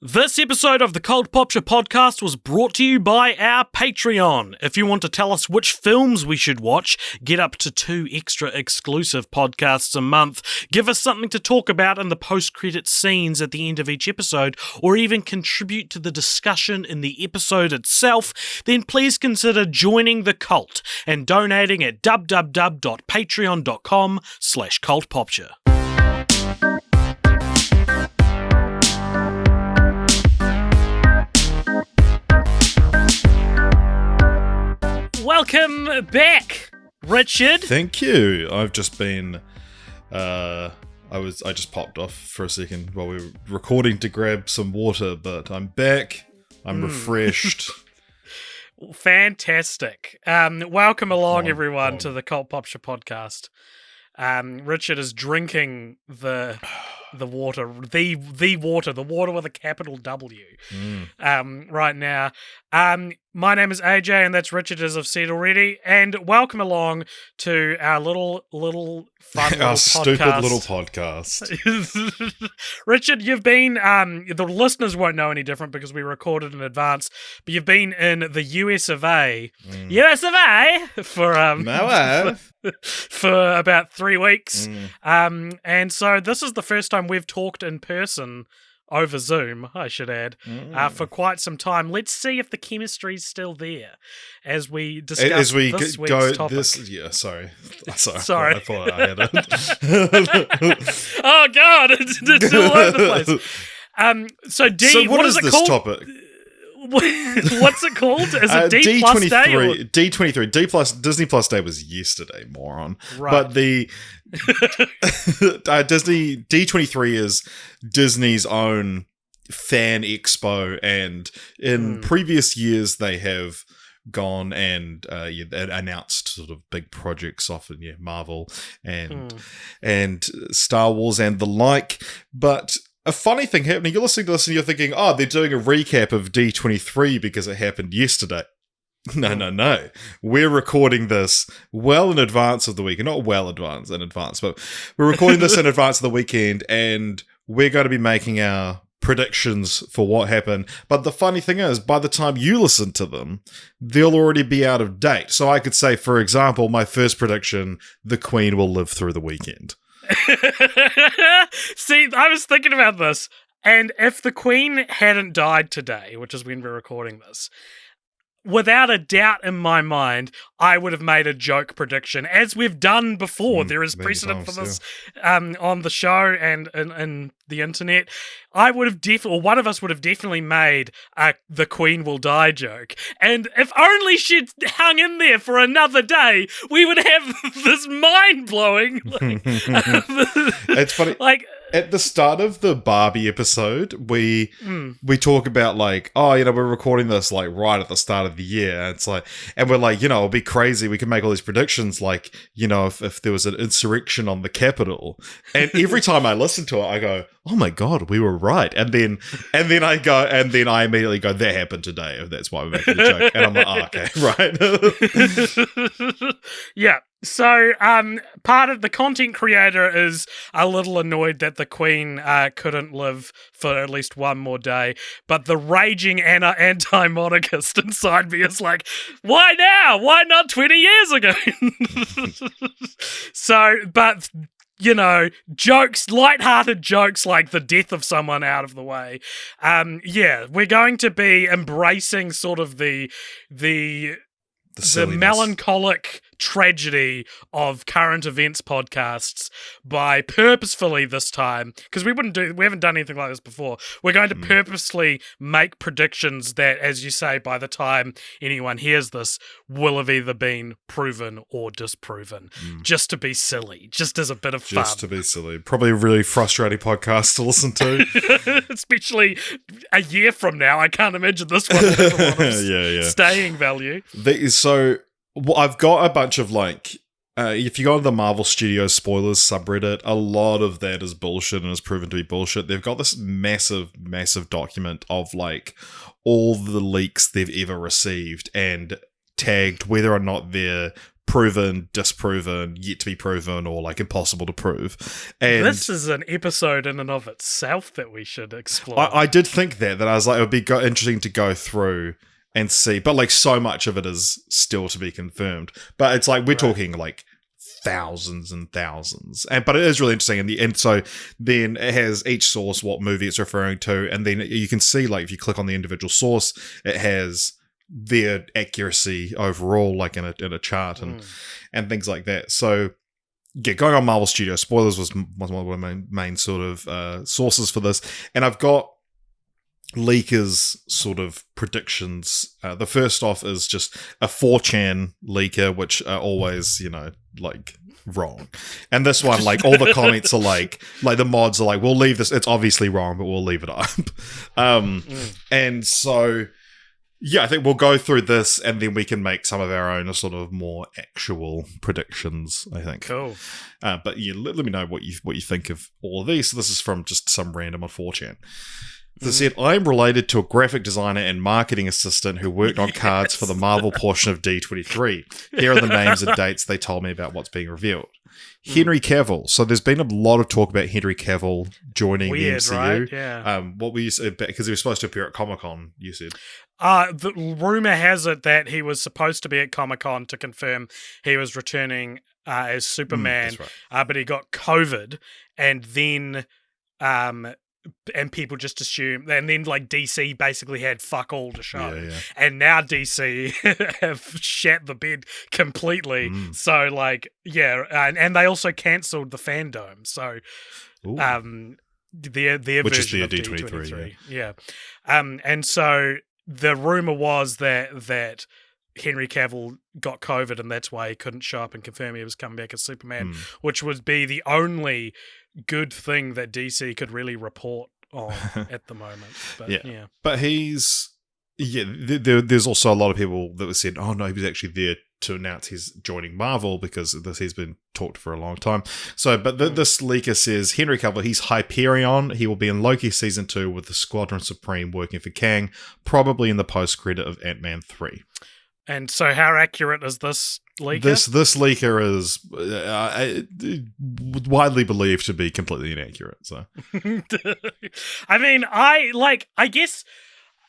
This episode of the Cult Popture podcast was brought to you by our Patreon. If you want to tell us which films we should watch, get up to 2 extra exclusive podcasts a month, give us something to talk about in the post-credit scenes at the end of each episode, or even contribute to the discussion in the episode itself, then please consider joining the cult and donating at www.patreon.com/cultpopture. Welcome back, Richard. Thank you. I've just been, I just popped off for a second while we were recording to grab some water, but I'm back. I'm refreshed. Fantastic. Welcome along, everyone, to the Cult Popture podcast. Richard is drinking the water, the water with a capital W, right now. My name is AJ, and that's Richard, as I've said already. And welcome along to our little fun Our podcast. stupid little podcast. Richard, you've been, the listeners won't know any different because we recorded in advance, but you've been in the US of A, for about 3 weeks. And so this is the first time we've talked in person over Zoom, I should add, for quite some time. Let's see if the chemistry's still there as we discuss this week's topic. Sorry. Sorry. I thought I had it. Oh God, it's all over the place. So what is it this called? Topic? What's it called? Is it D plus D23, day? Or? D23. Disney Plus Day was yesterday, moron. Right. But the D23 is Disney's own fan expo, and in previous years they have gone and announced sort of big projects, often Marvel and Star Wars and the like, but a funny thing happening. You're listening to this and you're thinking, oh, they're doing a recap of D23 because it happened yesterday. No. We're recording this well in advance of the weekend. Not well in advance, but we're recording this in advance of the weekend, and we're going to be making our predictions for what happened. But the funny thing is, by the time you listen to them, they'll already be out of date. So I could say, for example, my first prediction, the Queen will live through the weekend. See, I was thinking about this, and if the Queen hadn't died today, which is when we're recording this, without a doubt in my mind, I would have made a joke prediction, as we've done before. There is precedent for this on the show and in the internet. I would have or one of us would have definitely made the Queen will die joke. And if only she'd hung in there for another day, we would have this mind-blowing... It's funny. At the start of the Barbie episode, we talk about we're recording this right at the start of the year. And it's and we're it'll be crazy. We can make all these predictions, if there was an insurrection on the Capitol. And every time I listen to it, I go, oh my God, we were right. And then I immediately go, that happened today. That's why we're making the joke. And I'm like, oh, okay, right. Yeah. So, part of the content creator is a little annoyed that the Queen couldn't live for at least one more day, but the raging anti-monarchist inside me is like, why now? Why not 20 years ago? So, but... jokes, lighthearted jokes like the death of someone out of the way. We're going to be embracing sort of the melancholic tragedy of current events podcasts by purposefully this time, because we haven't done anything like this before. We're going to purposely make predictions that, as you say, by the time anyone hears this, will have either been proven or disproven, just to be silly, just as a bit of fun. Just to be silly. Probably a really frustrating podcast to listen to. Especially a year from now. I can't imagine this one has a lot of staying value. So I've got a bunch of if you go on the Marvel Studios spoilers subreddit, a lot of that is bullshit and is proven to be bullshit. They've got this massive document of all the leaks they've ever received and tagged whether or not they're proven, disproven, yet to be proven, or like impossible to prove. And this is an episode in and of itself that we should explore. I did think that I was like, it would be interesting to go through and see, but like so much of it is still to be confirmed. But it's like we're talking like thousands and thousands, but it is really interesting. And so then it has each source what movie it's referring to, and then you can see like if you click on the individual source, it has their accuracy overall, like in a chart and things like that. So yeah, going on Marvel Studios, spoilers was one of my main sort of sources for this, and I've got leakers sort of predictions. The first off is just a 4chan leaker, which are always, like wrong. And this one, like all the comments are like the mods are like, we'll leave this, it's obviously wrong, but we'll leave it up. And so yeah, I think we'll go through this and then we can make some of our own sort of more actual predictions, I think. Cool. But yeah, let me know what you think of all of these. So this is from just some random on 4chan. They said, I'm related to a graphic designer and marketing assistant who worked on cards for the Marvel portion of D23. Here are the names and dates they told me about what's being revealed. Henry Cavill. So there's been a lot of talk about Henry Cavill joining the MCU. Right? Yeah. What we said, because he was supposed to appear at Comic-Con, you said. The rumor has it that he was supposed to be at Comic-Con to confirm he was returning as Superman, that's right. But he got COVID, and then and people just assume, and then like DC basically had fuck all to show, and now DC have shat the bed completely. So like, and they also cancelled the fandom. So, their which version is the of D23, and so the rumor was that Henry Cavill got COVID, and that's why he couldn't show up and confirm he was coming back as Superman, which would be the only good thing that DC could really report on at the moment. But, but he's there's also a lot of people that were said, oh no, he was actually there to announce he's joining Marvel because this has been talked for a long time. So, but this leaker says Henry Cavill, he's Hyperion. He will be in Loki season 2 with the Squadron Supreme working for Kang, probably in the post credit of Ant-Man 3. And so, how accurate is this leaker? This leaker is widely believed to be completely inaccurate. So, I mean, I guess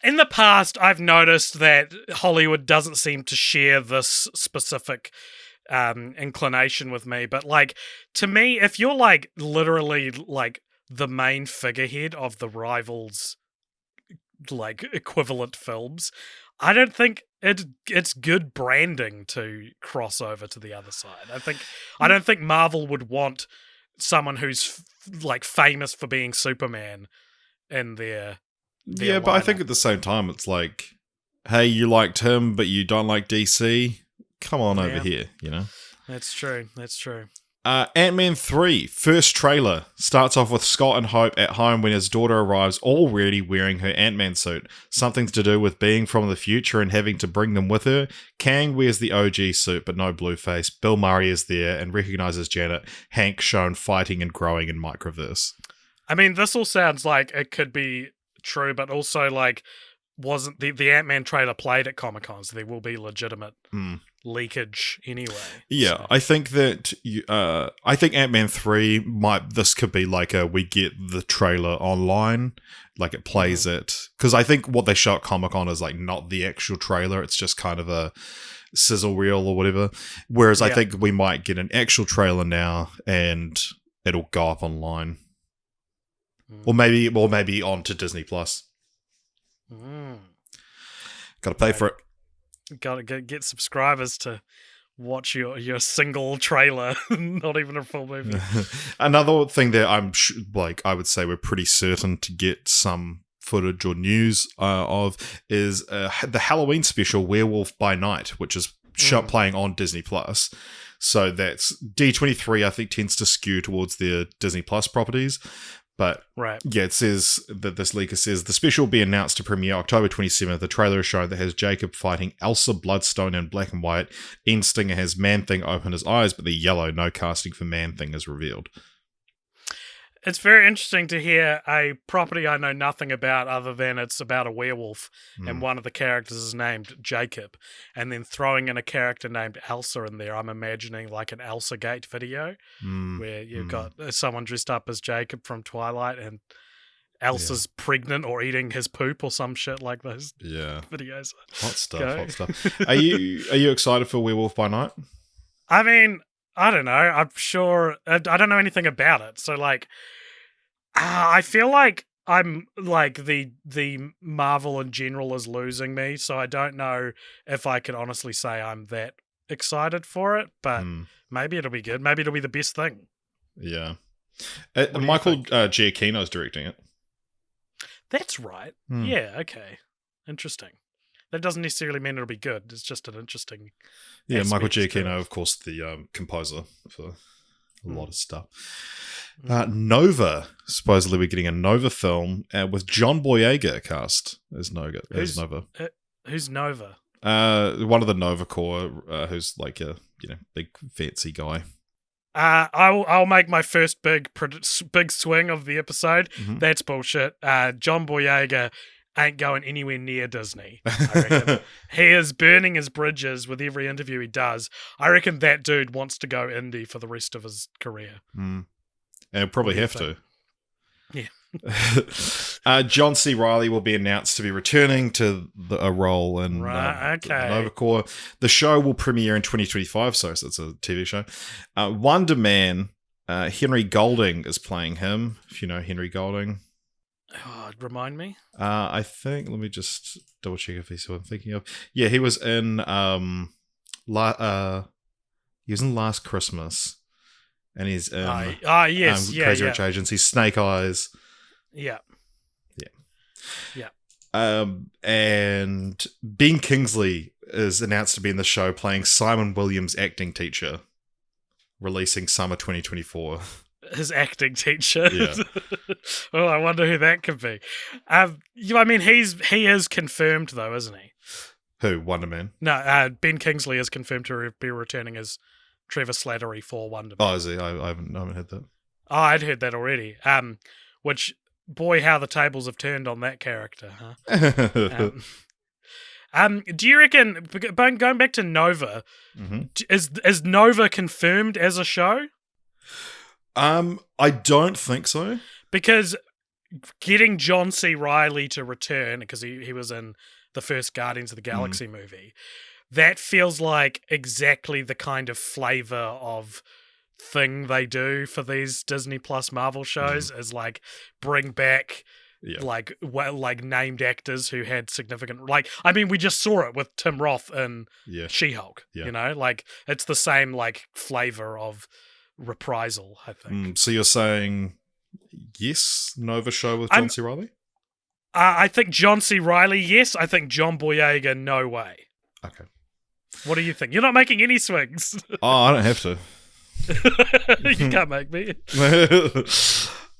in the past I've noticed that Hollywood doesn't seem to share this specific inclination with me. But like, to me, if you're like literally like the main figurehead of the rivals, like equivalent films, I don't think it's good branding to cross over to the other side. I don't think Marvel would want someone who's like famous for being Superman in their but I think at the same time it's like, hey, you liked him, but you don't like DC. Come on over here, That's true. Ant-Man 3, first trailer, starts off with Scott and Hope at home when his daughter arrives, already wearing her Ant-Man suit. Something to do with being from the future and having to bring them with her. Kang wears the OG suit, but no Blueface. Bill Murray is there and recognizes Janet. Hank shown fighting and growing in Microverse. I mean, this all sounds like it could be true, but also like wasn't the Ant-Man trailer played at Comic-Con, so there will be legitimate leakage anyway. Yeah, so. I think that I think Ant-Man 3 this could be like we get the trailer online, like it plays it, because I think what they show at Comic-Con is like not the actual trailer, it's just kind of a sizzle reel or whatever, whereas I think we might get an actual trailer now and it'll go up online. Or maybe onto Disney Plus. Got to pay for it. Got to get subscribers to watch your single trailer, not even a full movie. Another thing that I would say we're pretty certain to get some footage or news of is the Halloween special Werewolf by Night, which is playing on Disney Plus. So that's D23. I think tends to skew towards their Disney Plus properties. But it says that this leaker says the special will be announced to premiere October 27th. The trailer is shown that has Jacob fighting Elsa Bloodstone in black and white. End Stinger has Man-Thing open his eyes, but they're yellow. No casting for Man-Thing is revealed. It's very interesting to hear a property I know nothing about other than it's about a werewolf and one of the characters is named Jacob, and then throwing in a character named Elsa in there. I'm imagining like an Elsa Gate video where you've got someone dressed up as Jacob from Twilight and Elsa's pregnant or eating his poop or some shit like those videos. Hot stuff. Are you excited for Werewolf by Night? I mean, I don't know. I'm sure I don't know anything about it. So like I feel like I'm like the Marvel in general is losing me, so I don't know if I can honestly say I'm that excited for it, but maybe it'll be good. Maybe it'll be the best thing. Yeah. Michael Giacchino's directing it. That's right. Yeah, okay. Interesting. That doesn't necessarily mean it'll be good. It's just an interesting Michael Giacchino, of course, the composer for a lot of stuff. Nova. Supposedly we're getting a Nova film with John Boyega cast as Nova. Who's Nova? One of the Nova Corps, who's like a big fancy guy. I'll make my first big swing of the episode. That's bullshit. John Boyega ain't going anywhere near Disney. I reckon he is burning his bridges with every interview he does. I reckon that dude wants to go indie for the rest of his career. And he'll probably have to. Yeah. John C. Reilly will be announced to be returning to a role in Nova Corps. The show will premiere in 2025, so it's a TV show. Wonder Man, Henry Golding is playing him, if you know Henry Golding. Oh, remind me? I think, let me just double check if he's who I'm thinking of. Yeah, he was in Last Christmas. And he's in Crazy Rich Asians. He's Snake Eyes. Yeah. And Ben Kingsley is announced to be in the show playing Simon Williams' acting teacher, releasing summer 2024. His acting teacher? Yeah. Oh, I wonder who that could be. I mean, he is confirmed, though, isn't he? Who? Wonder Man? No, Ben Kingsley is confirmed to be returning as Trevor Slattery for Wonder Man. Oh, is he? I haven't heard that. Oh, I'd heard that already. Which, boy, how the tables have turned on that character, huh? Do you reckon, going back to Nova, is Nova confirmed as a show? I don't think so. Because getting John C. Reilly to return, because he was in the first Guardians of the Galaxy movie, that feels like exactly the kind of flavor of thing they do for these Disney Plus Marvel shows, is like bring back like named actors who had significant, like, I mean, we just saw it with Tim Roth in She-Hulk, you know, like it's the same like flavor of reprisal, I think. So you're saying yes, Nova show with John C. Reilly? I think John C. Reilly, yes. I think John Boyega, no way. Okay. What do you think? You're not making any swings. Oh, I don't have to. You can't make me.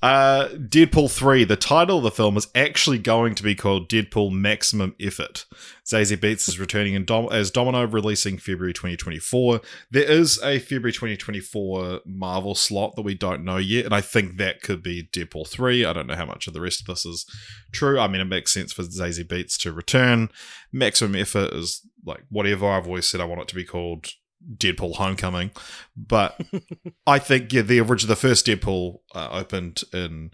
Deadpool 3. The title of the film is actually going to be called Deadpool Maximum Effort. Zazie Beetz is returning as Domino, releasing February 2024. There is a February 2024 Marvel slot that we don't know yet, and I think that could be Deadpool 3. I don't know how much of the rest of this is true. I mean, it makes sense for Zazie Beetz to return. Maximum Effort is like whatever. I've always said I want it to be called Deadpool Homecoming, but I think the first Deadpool opened in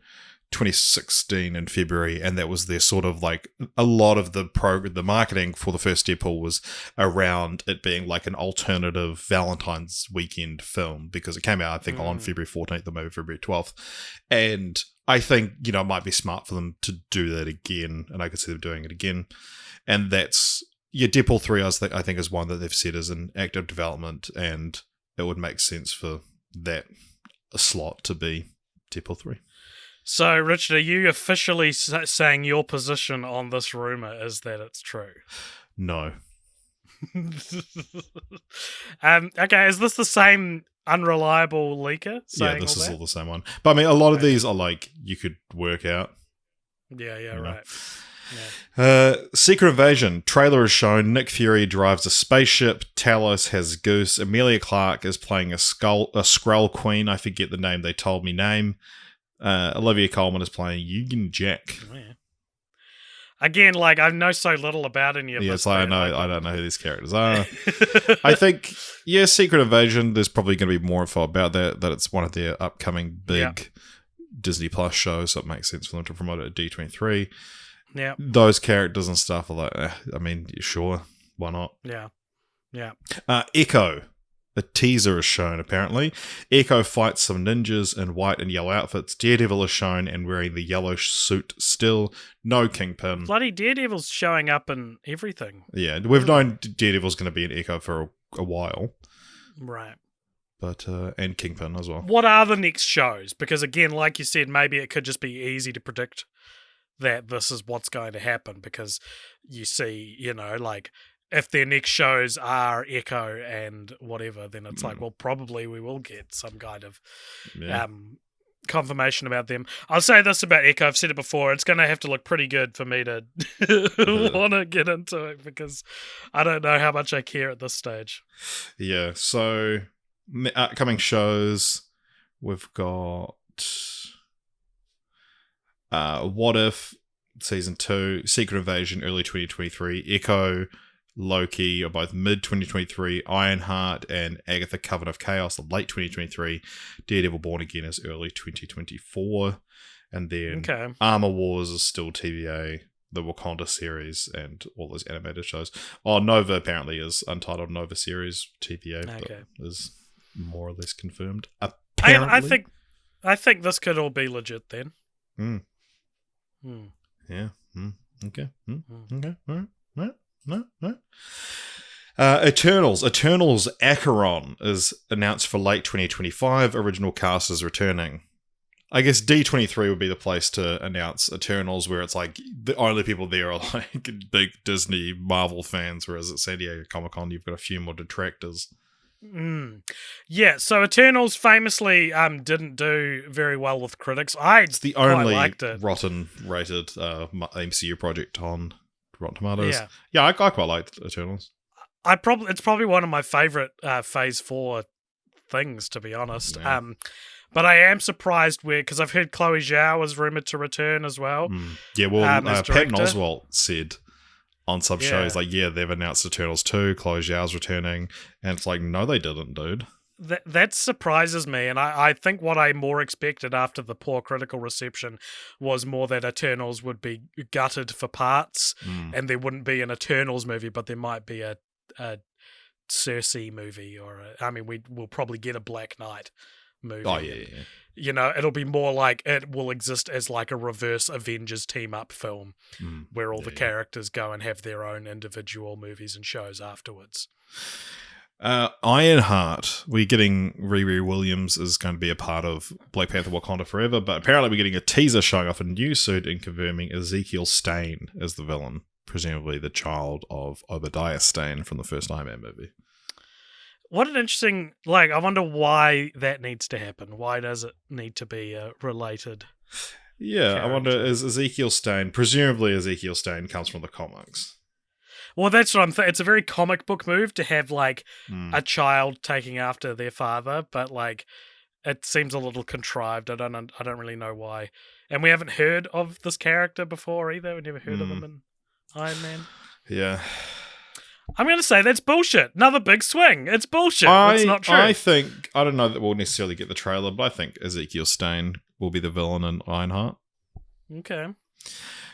2016 in February, and that was their sort of like a lot of the marketing for the first Deadpool was around it being like an alternative Valentine's weekend film, because it came out I think on February 14th or maybe February 12th, and I think it might be smart for them to do that again, and I could see them doing it again, and that's. Yeah, Deadpool 3, I think, is one that they've said is in active development, and it would make sense for that slot to be Deadpool 3. So, Richard, are you officially saying your position on this rumor is that it's true? No. Okay, is this the same unreliable leaker? Yeah, this is all the same one. But I mean, a lot of these are like you could work out. Yeah, right. Secret Invasion trailer is shown. Nick Fury drives a spaceship. Talos has Goose. Emilia Clarke is playing a Skrull Queen. I forget the name. They told me name. Olivia Colman is playing Union Jack. Oh, yeah. Again, like, I know so little about any of this. Yes, I know. I don't know who these characters are. I think, Secret Invasion, there's probably going to be more info about that it's one of their upcoming big Disney Plus shows, so it makes sense for them to promote it at D23. Yeah. Those characters and stuff are like, I mean, sure, why not? Yeah. Yeah. Echo. A teaser is shown, apparently. Echo fights some ninjas in white and yellow outfits. Daredevil is shown and wearing the yellow suit still. No Kingpin. Bloody Daredevil's showing up in everything. Yeah, we've known Daredevil's going to be in Echo for a while. Right. But, and Kingpin as well. What are the next shows? Because again, like you said, maybe it could just be easy to predict that this is what's going to happen because you see, like, if their next shows are Echo and whatever, then it's like, well, probably we will get some kind of confirmation about them. I'll say this about Echo. I've said it before. It's going to have to look pretty good for me to want to get into it because I don't know how much I care at this stage. Yeah, so upcoming shows, we've got What If, Season 2, Secret Invasion, early 2023, Echo, Loki are both mid-2023, Ironheart and Agatha Coven of Chaos are late 2023, Daredevil Born Again is early 2024, and then Armor Wars is still TVA, the Wakanda series, and all those animated shows. Oh, Nova apparently is Untitled Nova series, TVA, but is more or less confirmed. Apparently. I think this could all be legit then. Yeah. Okay. Okay. All right. No. Eternals Acheron is announced for late 2025. Original cast is returning. I guess D23 would be the place to announce Eternals, where it's like the only people there are like big Disney Marvel fans, whereas at San Diego Comic-Con you've got a few more detractors. Yeah, so Eternals famously didn't do very well with critics. It's the only liked it. rotten rated MCU project on Rotten Tomatoes. Yeah, I quite liked Eternals. It's probably one of my favorite Phase 4 things, to be honest. Yeah. But I am surprised because I've heard Chloe Zhao was rumored to return as well. Yeah, well, Patton Oswalt said on some shows, like, they've announced Eternals 2, Chloe Zhao's returning, and it's like, no, they didn't, dude. That surprises me, and I think what I more expected after the poor critical reception was more that Eternals would be gutted for parts, and there wouldn't be an Eternals movie, but there might be a Cersei movie, we'll probably get a Black Knight movie. Oh, yeah. It'll be more like it will exist as like a reverse Avengers team-up film where all the characters go and have their own individual movies and shows afterwards. Ironheart, we're getting Riri Williams is going to be a part of Black Panther Wakanda Forever, but apparently we're getting a teaser showing off a new suit and confirming Ezekiel Stane as the villain, presumably the child of Obadiah Stane from the first Iron Man movie. What an interesting, I wonder why that needs to happen. Why does it need to be related? Yeah, character? I wonder, is Ezekiel Stane, presumably Ezekiel Stane comes from the comics. Well, that's what I'm it's a very comic book move to have, a child taking after their father, but, it seems a little contrived. I don't really know why. And we haven't heard of this character before either. We've never heard of him in Iron Man. Yeah. I'm going to say that's bullshit. Another big swing. It's bullshit. It's not true. I don't know that we'll necessarily get the trailer, but I think Ezekiel Stane will be the villain in Ironheart. Okay.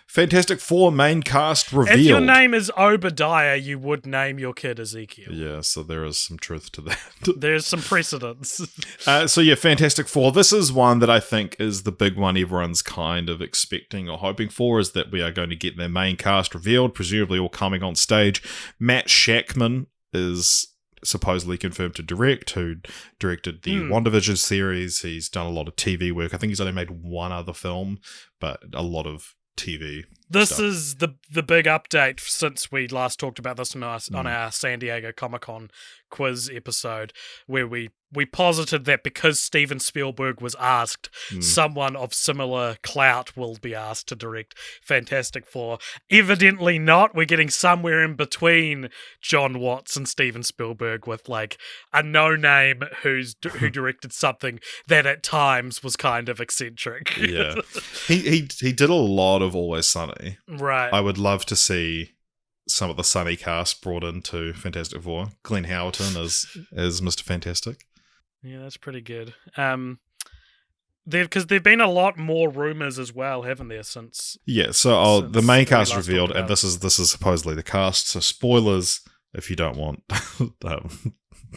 Fantastic Four main cast revealed. If your name is Obadiah, you would name your kid Ezekiel. Yeah, so there is some truth to that. There's some precedence. Fantastic Four. This is one that I think is the big one everyone's kind of expecting or hoping for, is that we are going to get their main cast revealed, presumably all coming on stage. Matt Shakman is supposedly confirmed to direct, who directed the WandaVision series. He's done a lot of TV work. I think he's only made one other film, but a lot of TV This stuff. is the big update since we last talked about this on our San Diego Comic-Con quiz episode, where we posited that because Steven Spielberg was asked, someone of similar clout will be asked to direct Fantastic Four. Evidently not. We're getting somewhere in between John Watts and Steven Spielberg with like a no-name who directed something that at times was kind of eccentric. Yeah. He did a lot of Always Sunny. Right. I would love to see some of the Sunny cast brought into Fantastic Four. Glenn Howerton as Mr. Fantastic. Yeah, that's pretty good. Because there've been a lot more rumors as well, haven't there? Since the main cast last revealed, talked and this is supposedly the cast. So spoilers if you don't want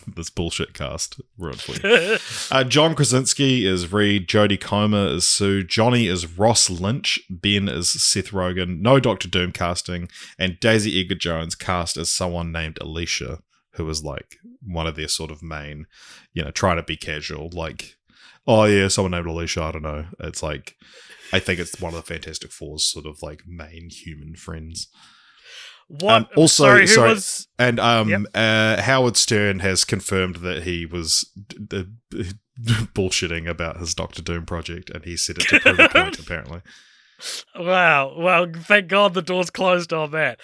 this bullshit cast ruined for you. John Krasinski is Reed, Jodie Comer is Sue, Johnny is Ross Lynch, Ben is Seth Rogen, no Doctor Doom casting, and Daisy Edgar Jones cast as someone named Alicia, who is like one of their sort of main, trying to be casual, like, oh yeah, someone named Alicia, I don't know. It's like, I think it's one of the Fantastic Four's sort of like main human friends. What? Howard Stern has confirmed that he was bullshitting about his Doctor Doom project, and he said it to prove a point, apparently. Wow. Well, thank God the door's closed on that.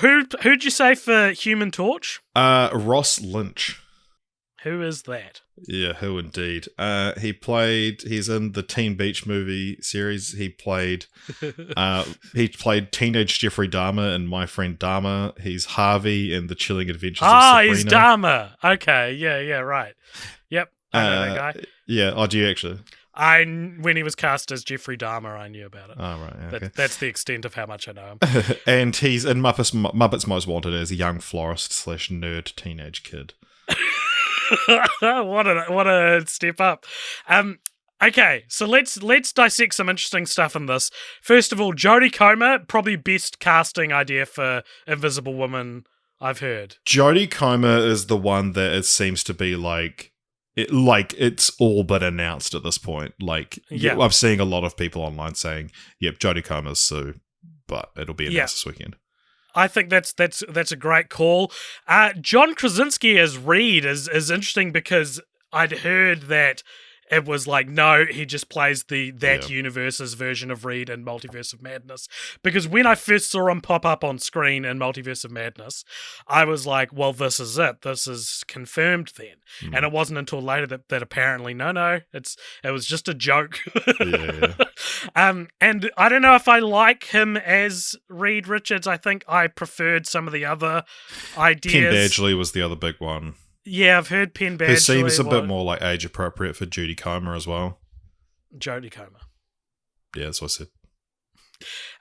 Who'd you say for Human Torch? Ross Lynch. Who is that? Yeah, who indeed? He's in the Teen Beach movie series. He played teenage Jeffrey Dahmer in My Friend Dahmer. He's Harvey in The Chilling Adventures of Sabrina. He's Dahmer. Okay, yeah, right. Yep, I know that guy. Yeah, do you actually? When he was cast as Jeffrey Dahmer, I knew about it. Oh, right. Okay. That's the extent of how much I know him. And he's in Muppets Most Wanted as a young florist / nerd teenage kid. What a step up. Okay, so let's dissect some interesting stuff in this. First of all, Jodie Comer, probably best casting idea for Invisible Woman I've heard. Jodie Comer is the one that it seems to be it's all but announced at this point. Like, yeah. I'm seeing a lot of people online saying, "Yep, Jodie Comer's Sue," but it'll be announced this weekend. I think that's a great call. John Krasinski as Reed is interesting because I'd heard that it was like, no, he just plays that universe's version of Reed in Multiverse of Madness. Because when I first saw him pop up on screen in Multiverse of Madness, I was like, well, this is it. This is confirmed then. And it wasn't until later that apparently, no, it was just a joke. Yeah. And I don't know if I like him as Reed Richards. I think I preferred some of the other ideas. Penn Badgley was the other big one. Yeah, I've heard Penn Badgley. Who seems a bit more like age appropriate for Jodie Comer as well. Jodie Comer. Yeah, that's what I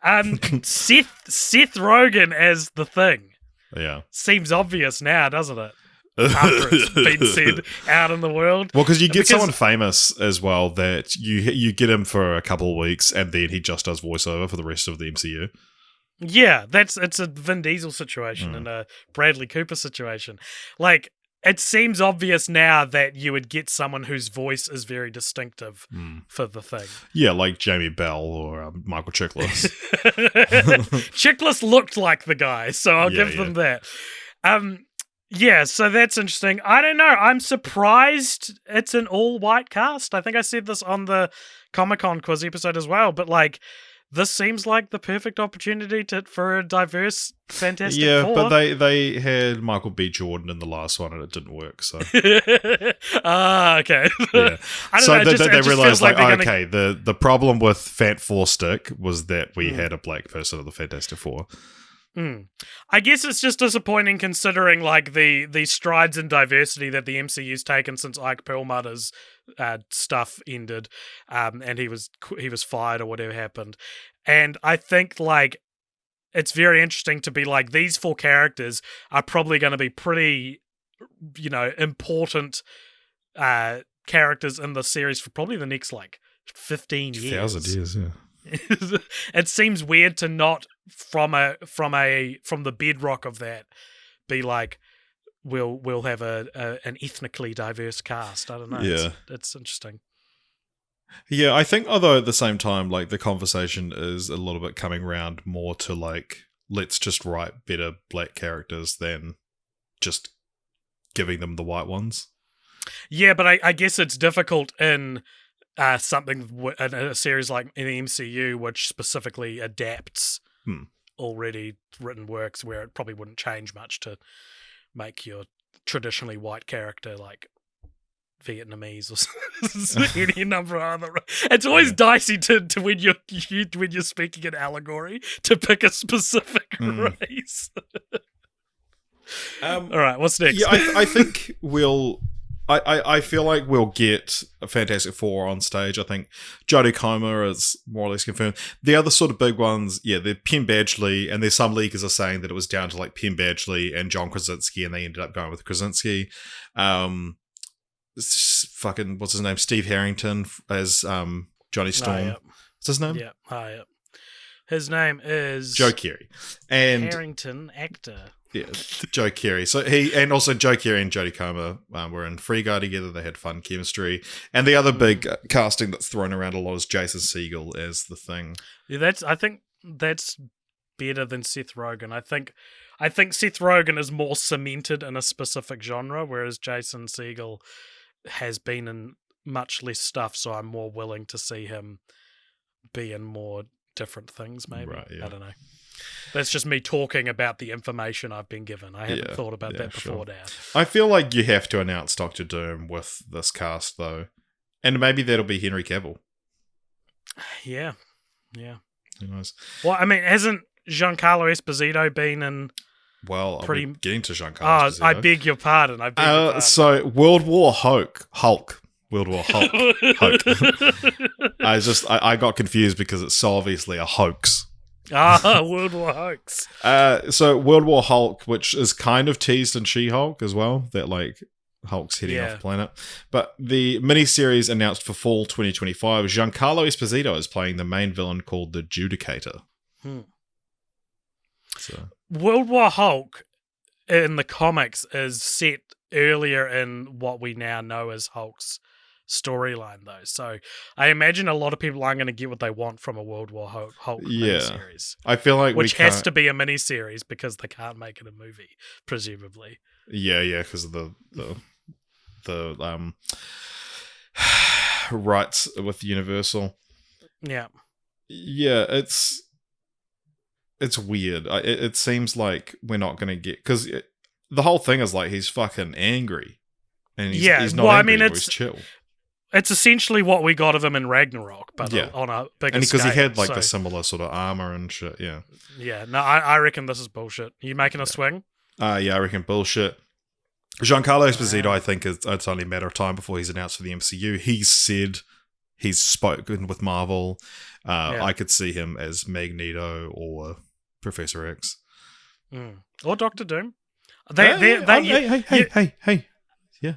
said. Seth Rogen as the Thing. Yeah. Seems obvious now, doesn't it? After it's been said out in the world. Well, because you get someone famous as well that you get him for a couple of weeks and then he just does voiceover for the rest of the MCU. Yeah, it's a Vin Diesel situation and a Bradley Cooper situation. Like, it seems obvious now that you would get someone whose voice is very distinctive for the Thing. Yeah, like Jamie Bell or Michael Chiklis. Chiklis looked like the guy, so I'll give them that. Yeah, so that's interesting. I don't know. I'm surprised it's an all-white cast. I think I said this on the Comic-Con quiz episode as well, but like, this seems like the perfect opportunity for a diverse Fantastic Four. Yeah, but they had Michael B. Jordan in the last one and it didn't work, so. Okay. Yeah. I don't know, they realized, like okay, the problem with Fat Four Stick was that we had a black person in the Fantastic Four. I guess it's just disappointing considering like the strides in diversity that the MCU's taken since Ike Perlmutter's stuff ended, and he was fired or whatever happened. And I think like it's very interesting to be like, these four characters are probably going to be pretty, important characters in the series for probably the next like 15 years. 1,000 years, yeah. It seems weird to not from the bedrock of that be like, we'll have an ethnically diverse cast. I don't know. Yeah, it's interesting. Yeah, I think, although at the same time, like, the conversation is a little bit coming round more to, like, let's just write better black characters than just giving them the white ones. Yeah, but I guess it's difficult in in a series like in the MCU, which specifically adapts already written works, where it probably wouldn't change much to make your traditionally white character like Vietnamese or any number of other. It's always dicey to when you're speaking in allegory to pick a specific race. All right, what's next? Yeah, I think we'll. I feel like we'll get a Fantastic Four on stage. I think Jodie Comer is more or less confirmed. The other sort of big ones, yeah, they're Penn Badgley, and there's some leakers are saying that it was down to like Penn Badgley and John Krasinski, and they ended up going with Krasinski. Fucking what's his name? Steve Harrington as Johnny Storm. Yeah. What's his name? Yeah. Yeah. His name is Joe Keery. And Harrington, actor. Yeah, Joe Keery. So and also Joe Keery and Jodie Comer were in Free Guy together. They had fun chemistry. And the other big casting that's thrown around a lot is Jason Segel as the Thing. Yeah, I think that's better than Seth Rogen. I think Seth Rogen is more cemented in a specific genre, whereas Jason Segel has been in much less stuff. So I'm more willing to see him be in more different things. Maybe I don't know. That's just me talking about the information I've been given. I haven't thought about that before now. I feel like you have to announce Doctor Doom with this cast, though. And maybe that'll be Henry Cavill. Yeah. Who knows? Well, I mean, hasn't Giancarlo Esposito been in... Well, I'll be getting to Giancarlo Esposito. I beg your pardon. So, World War Hulk. World War Hulk. I got confused because it's so obviously a hoax. World War hoax. So World War Hulk, which is kind of teased in She-Hulk as well, that like Hulk's heading off the planet. But the miniseries announced for fall 2025, Giancarlo Esposito is playing the main villain called the Judicator. So World War Hulk in the comics is set earlier in what we now know as Hulk's storyline, though. So I imagine a lot of people aren't going to get what they want from a World War Hulk miniseries. I feel like which has to be a miniseries because they can't make it a movie, presumably. Yeah, because of the rights with Universal. Yeah, it's weird. It seems like we're not going to get, because the whole thing is like he's fucking angry, and he's not angry anymore, he's chill. It's essentially what we got of him in Ragnarok, but on a bigger scale. And because he had like the similar sort of armor and shit, yeah. Yeah, no, I reckon this is bullshit. You making a swing? Yeah, I reckon bullshit. Giancarlo Esposito, I think it's only a matter of time before he's announced for the MCU. He's spoken with Marvel. I could see him as Magneto or Professor X. Or Doctor Doom. Hey. Yeah.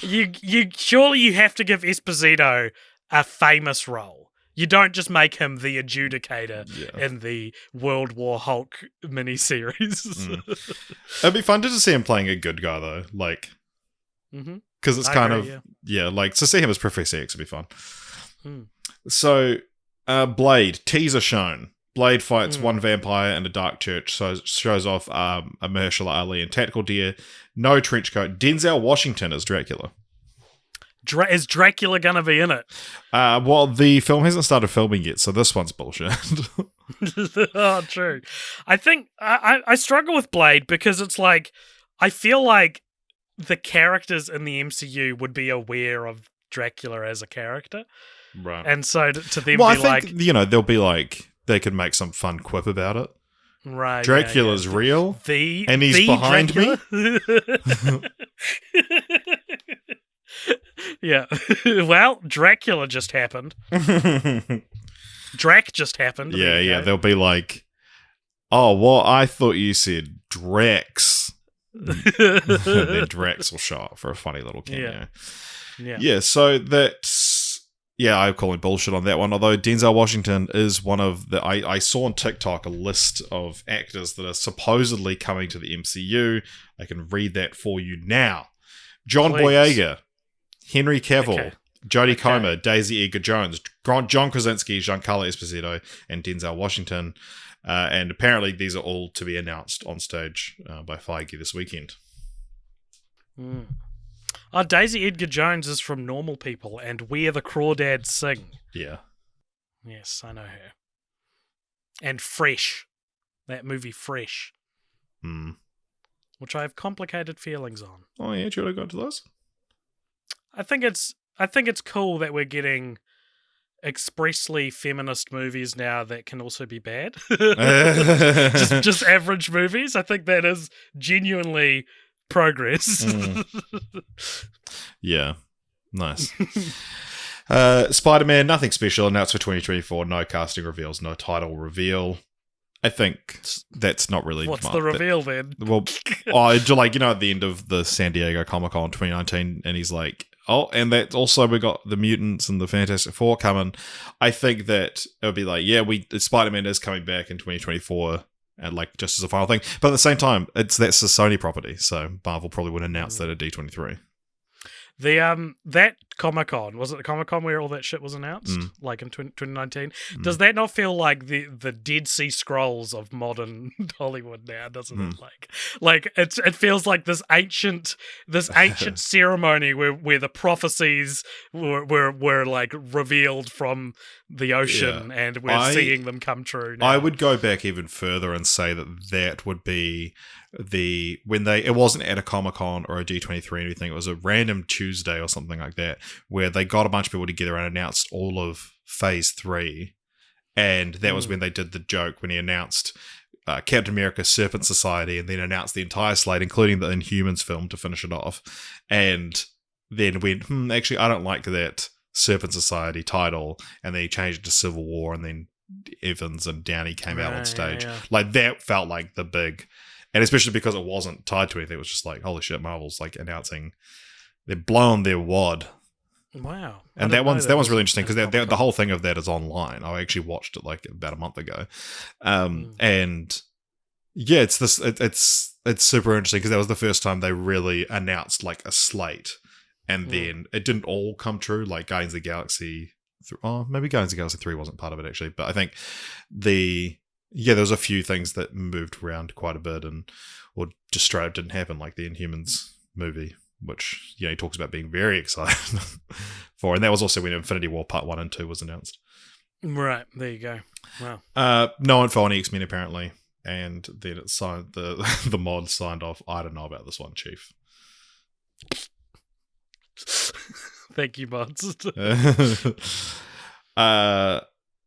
you surely you have to give Esposito a famous role. You don't just make him the adjudicator in the World War Hulk miniseries. It'd be fun to just see him playing a good guy, though. Like, because it's like, to see him as Professor X would be fun. So, Blade, teaser shown. Blade fights one vampire in a dark church, so shows off a Mahershala Ali in tactical gear, no trench coat. Denzel Washington is Dracula. Is Dracula gonna be in it? Well, the film hasn't started filming yet, so this one's bullshit. Oh, true. I think I struggle with Blade because it's like I feel like the characters in the MCU would be aware of Dracula as a character, right? And so to them, well, I think they'll be like. They could make some fun quip about it. Right. Dracula's real. And he's behind Dracula? Me. Yeah. Well, Dracula just happened. Drac just happened. Yeah. They'll be like, oh, well, I thought you said Drax. Then Drax will show up for a funny little cameo. Yeah, so that's... Yeah, I call him bullshit on that one. Although Denzel Washington is one of the... I saw on TikTok a list of actors that are supposedly coming to the MCU. I can read that for you now. John Boyega, Henry Cavill, Jodie Comer, Daisy Edgar Jones, John Krasinski, Giancarlo Esposito, and Denzel Washington. And apparently these are all to be announced on stage by Feige this weekend. Oh, Daisy Edgar Jones is from Normal People and Where the Crawdads Sing. Yeah. Yes, I know her. And Fresh. That movie Fresh. Which I have complicated feelings on. Oh yeah, should I go to those? I think it's cool that we're getting expressly feminist movies now that can also be bad. just average movies. I think that is genuinely progress. Yeah. Nice. Spider-Man, nothing special. Announced for 2024. No casting reveals, no title reveal. I think that's not really... What's the reveal then? Well, at the end of the San Diego Comic-Con 2019, and he's like, and that also we got the Mutants and the Fantastic Four coming. I think that it would be like, Spider-Man is coming back in 2024, and just as a final thing. But at the same time, that's a Sony property, so Marvel probably wouldn't announce that at D23. That Comic-Con, was it the Comic-Con where all that shit was announced? Like in 2019? Does that not feel like the Dead Sea Scrolls of modern Hollywood now, doesn't it? Like it feels like this ancient ceremony where the prophecies were like revealed from the ocean and we're seeing them come true now. I would go back even further and say that would be it wasn't at a Comic-Con or a D23 or anything, it was a random Tuesday or something like that, where they got a bunch of people together and announced all of Phase 3, and that was when they did the joke when he announced Captain America Serpent Society and then announced the entire slate, including the Inhumans film, to finish it off, and then went, actually I don't like that Serpent Society title, and then he changed it to Civil War, and then Evans and Downey came out on stage. Like, that felt like the big... And especially because it wasn't tied to anything, it was just like, holy shit, Marvel's like announcing they're blowing their wad. Wow. And that one's really interesting because the whole thing of that is online. I actually watched it like about a month ago. And yeah, it's super interesting because that was the first time they really announced like a slate. And then it didn't all come true, like Guardians of the Galaxy. Maybe Guardians of the Galaxy 3 wasn't part of it actually, but I think there was a few things that moved around quite a bit or just straight up didn't happen, like the Inhumans movie, which, he talks about being very excited for. And that was also when Infinity War Part 1 and 2 was announced. Right, there you go. Wow. No info on X-Men, apparently. And then it signed, the mod signed off, I don't know about this one, Chief. Thank you, mods.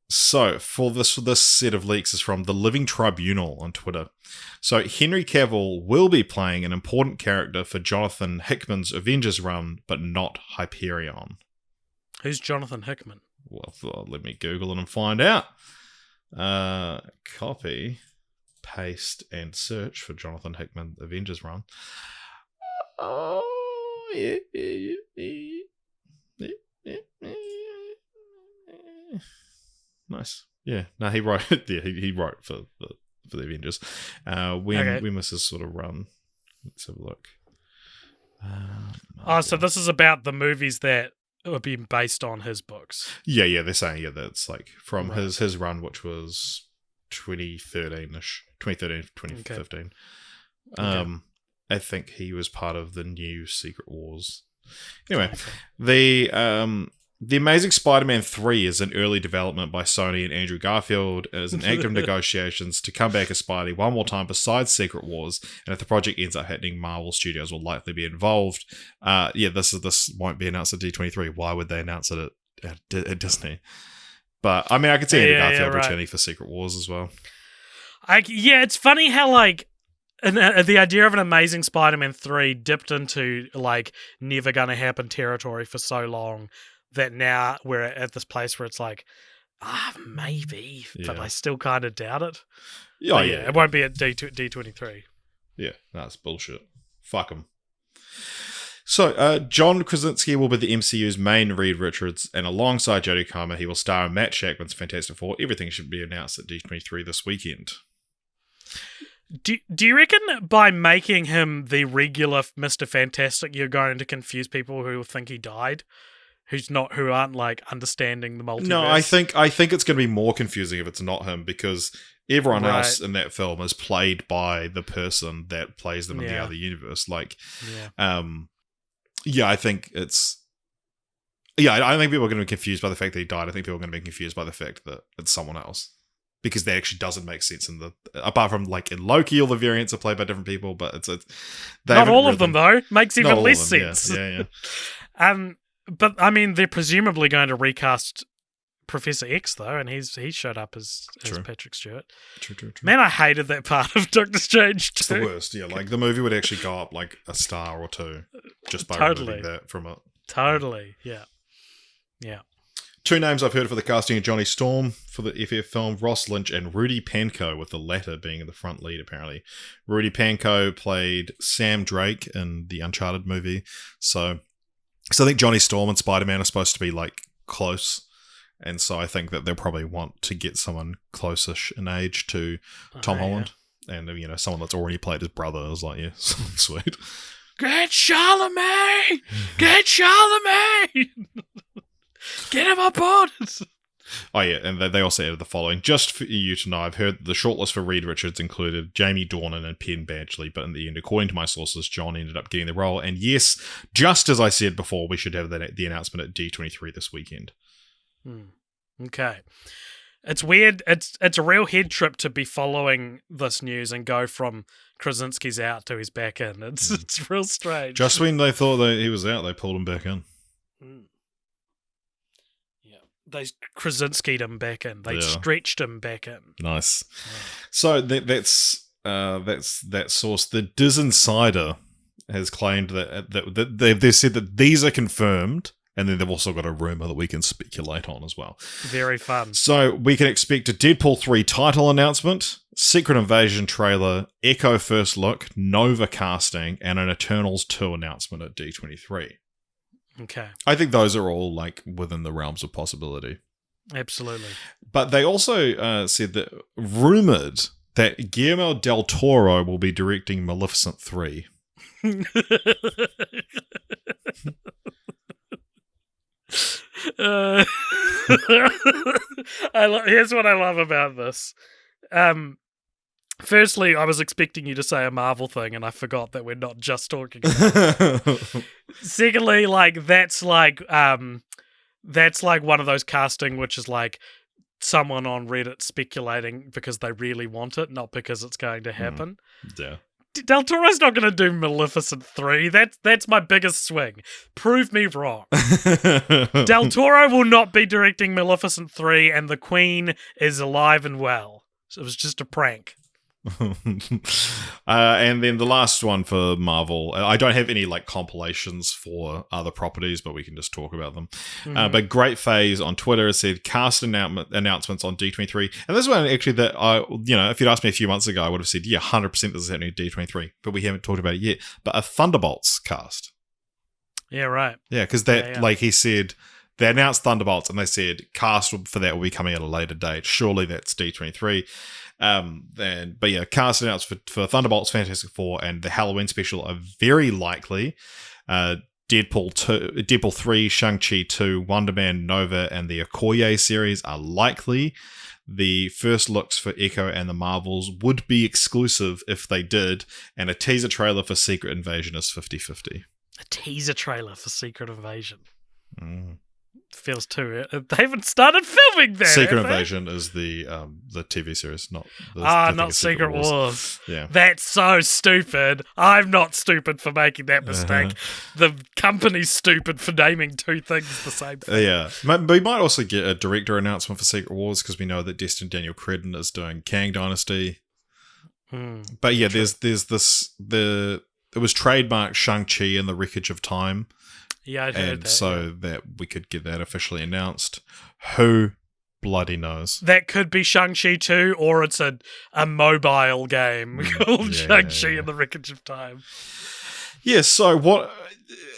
So, for this set of leaks is from The Living Tribunal on Twitter. So, Henry Cavill will be playing an important character for Jonathan Hickman's Avengers run, but not Hyperion. Who's Jonathan Hickman? Well, let me Google it and find out. Copy, paste, and search for Jonathan Hickman Avengers run. Oh, yeah. Nice. Yeah. No, he wrote. Yeah, he wrote for the Avengers. When was this sort of run? Let's have a look. So this is about the movies that are being based on his books. Yeah. They're saying that's like from his run, which was 2013-ish, 2015. Okay. I think he was part of the new Secret Wars. Anyway, The Amazing Spider-Man 3 is in early development by Sony and Andrew Garfield. It is in active negotiations to come back as Spidey one more time besides Secret Wars, and if the project ends up happening, Marvel Studios will likely be involved. This won't be announced at D23. Why would they announce it at Disney? But, I mean, I could see Andrew Garfield returning for Secret Wars as well. It's funny how, like, the idea of an Amazing Spider-Man 3 dipped into, like, never gonna happen territory for so long, that now we're at this place where it's like, maybe, but I still kind of doubt it. Yeah, it won't be at D23. Yeah, that's bullshit. Fuck them. So, John Krasinski will be the MCU's main Reed Richards, and alongside Jodie Comer, he will star in Matt Shakman's Fantastic Four. Everything should be announced at D23 this weekend. Do you reckon by making him the regular Mr. Fantastic, you're going to confuse people who think he died? who aren't like understanding the multiverse. No, I think it's going to be more confusing if it's not him, because everyone else in that film is played by the person that plays them in the other universe. Like, I think it's. Yeah, I don't think people are going to be confused by the fact that he died. I think people are going to be confused by the fact that it's someone else. Because that actually doesn't make sense apart from like in Loki, all the variants are played by different people, but it's not all of them though. Makes even less sense. Yeah. But I mean, they're presumably going to recast Professor X though, and he showed up as Patrick Stewart. True. Man, I hated that part of Doctor Strange too. It's the worst. Yeah, like the movie would actually go up like a star or two just by removing that from it. Totally. Yeah. Two names I've heard for the casting of Johnny Storm for the FF film: Ross Lynch and Rudy Pankow, with the latter being in the front lead, apparently. Rudy Pankow played Sam Drake in the Uncharted movie. So I think Johnny Storm and Spider-Man are supposed to be, like, close. And so I think that they'll probably want to get someone close-ish in age to Tom Holland. Yeah. And, someone that's already played his brother is like, sweet. Get Charlemagne! Get Charlemagne! Get him on board! Oh, yeah, and they also added the following. Just for you to know, I've heard the shortlist for Reed Richards included Jamie Dornan and Penn Badgley, but in the end, according to my sources, John ended up getting the role. And yes, just as I said before, we should have the announcement at D23 this weekend. Okay. It's weird. It's a real head trip to be following this news and go from Krasinski's out to he's back in. It's real strange. Just when they thought that he was out, they pulled him back in. They Krasinski'd him back in. They stretched him back in. Nice. Yeah. So that's that source. The Diz Insider has claimed that they've said that these are confirmed, and then they've also got a rumor that we can speculate on as well. Very fun. So we can expect a Deadpool 3 title announcement, Secret Invasion trailer, Echo first look, Nova casting, and an Eternals 2 announcement at D23. Okay. I think those are all like within the realms of possibility. Absolutely. But they also said that rumored that Guillermo del Toro will be directing Maleficent 3. Here's what I love about this. Firstly, I was expecting you to say a Marvel thing, and I forgot that we're not just talking about Secondly, that's like one of those casting which is like someone on Reddit speculating because they really want it, not because it's going to happen. Yeah. Del Toro's not going to do Maleficent 3. That's my biggest swing. Prove me wrong. Del Toro will not be directing Maleficent 3, and the Queen is alive and well. So it was just a prank. And then the last one for Marvel, I don't have any like compilations for other properties, but we can just talk about them. But Great Phase on Twitter has said cast announcements on D23, and this one actually that if you'd asked me a few months ago, I would have said 100% this is happening at D23, but we haven't talked about it yet. But a Thunderbolts cast. Yeah, right. Yeah, because like he said, they announced Thunderbolts and they said cast for that will be coming at a later date. Surely that's D23. Cast announced for Thunderbolts, Fantastic Four, and the Halloween special are very likely. Deadpool 3, Shang-Chi 2, Wonder Man, Nova, and the Okoye series are likely. The first looks for Echo and the Marvels would be exclusive if they did, and a teaser trailer for Secret Invasion is 50-50. A teaser trailer for Secret Invasion. Feels too. They haven't started filming that. Secret Invasion is the TV series, not Secret Wars. Yeah, that's so stupid. I'm not stupid for making that mistake. The company's stupid for naming two things the same thing. Yeah, we might also get a director announcement for Secret Wars because we know that Destin Daniel Cretton is doing Kang Dynasty. But yeah, there's this it was trademarked Shang-Chi and the Wreckage of Time. Yeah, I heard that. So that we could get that officially announced. Who bloody knows? That could be Shang-Chi 2, or it's a mobile game called Shang-Chi and the Wreckage of Time. Yeah, so what?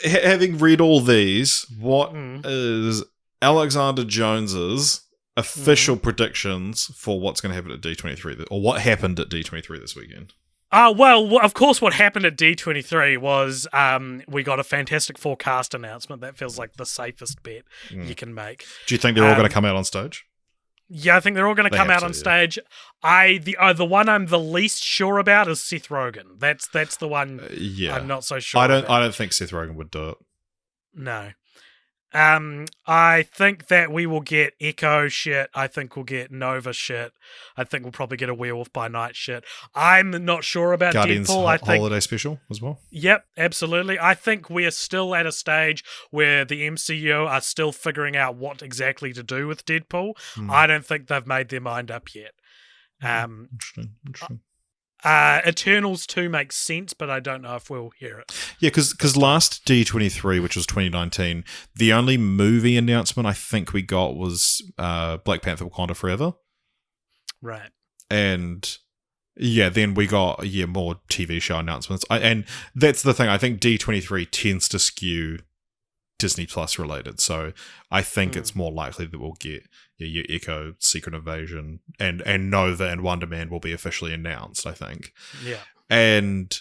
Having read all these, what is Alexander Jones's official predictions for what's going to happen at D23, or what happened at D23 this weekend? Well, of course, what happened at D23 was we got a Fantastic Four cast announcement. That feels like the safest bet you can make. Do you think they're all going to come out on stage? Yeah, I think they're all going to come out on stage. The one I'm the least sure about is Seth Rogen. That's the one I'm not so sure about. I don't think Seth Rogen would do it. No. I think that we will get Echo shit. I think we'll get Nova shit. I think we'll probably get a Werewolf by Night shit. I'm not sure about Guardians Deadpool. I think holiday special as well. Yep, absolutely. I think we are still at a stage where the MCU are still figuring out what exactly to do with Deadpool. I don't think they've made their mind up yet. Interesting. Eternals 2 makes sense, but I don't know if we'll hear it. Yeah, because last D23, which was 2019, the only movie announcement I think we got was Black Panther Wakanda Forever. Right. And yeah, then we got more TV show announcements. And that's the thing. I think D23 tends to skew Disney Plus related. So I think it's more likely that we'll get your Echo, Secret Invasion, and Nova and Wonder Man will be officially announced, I think. Yeah. And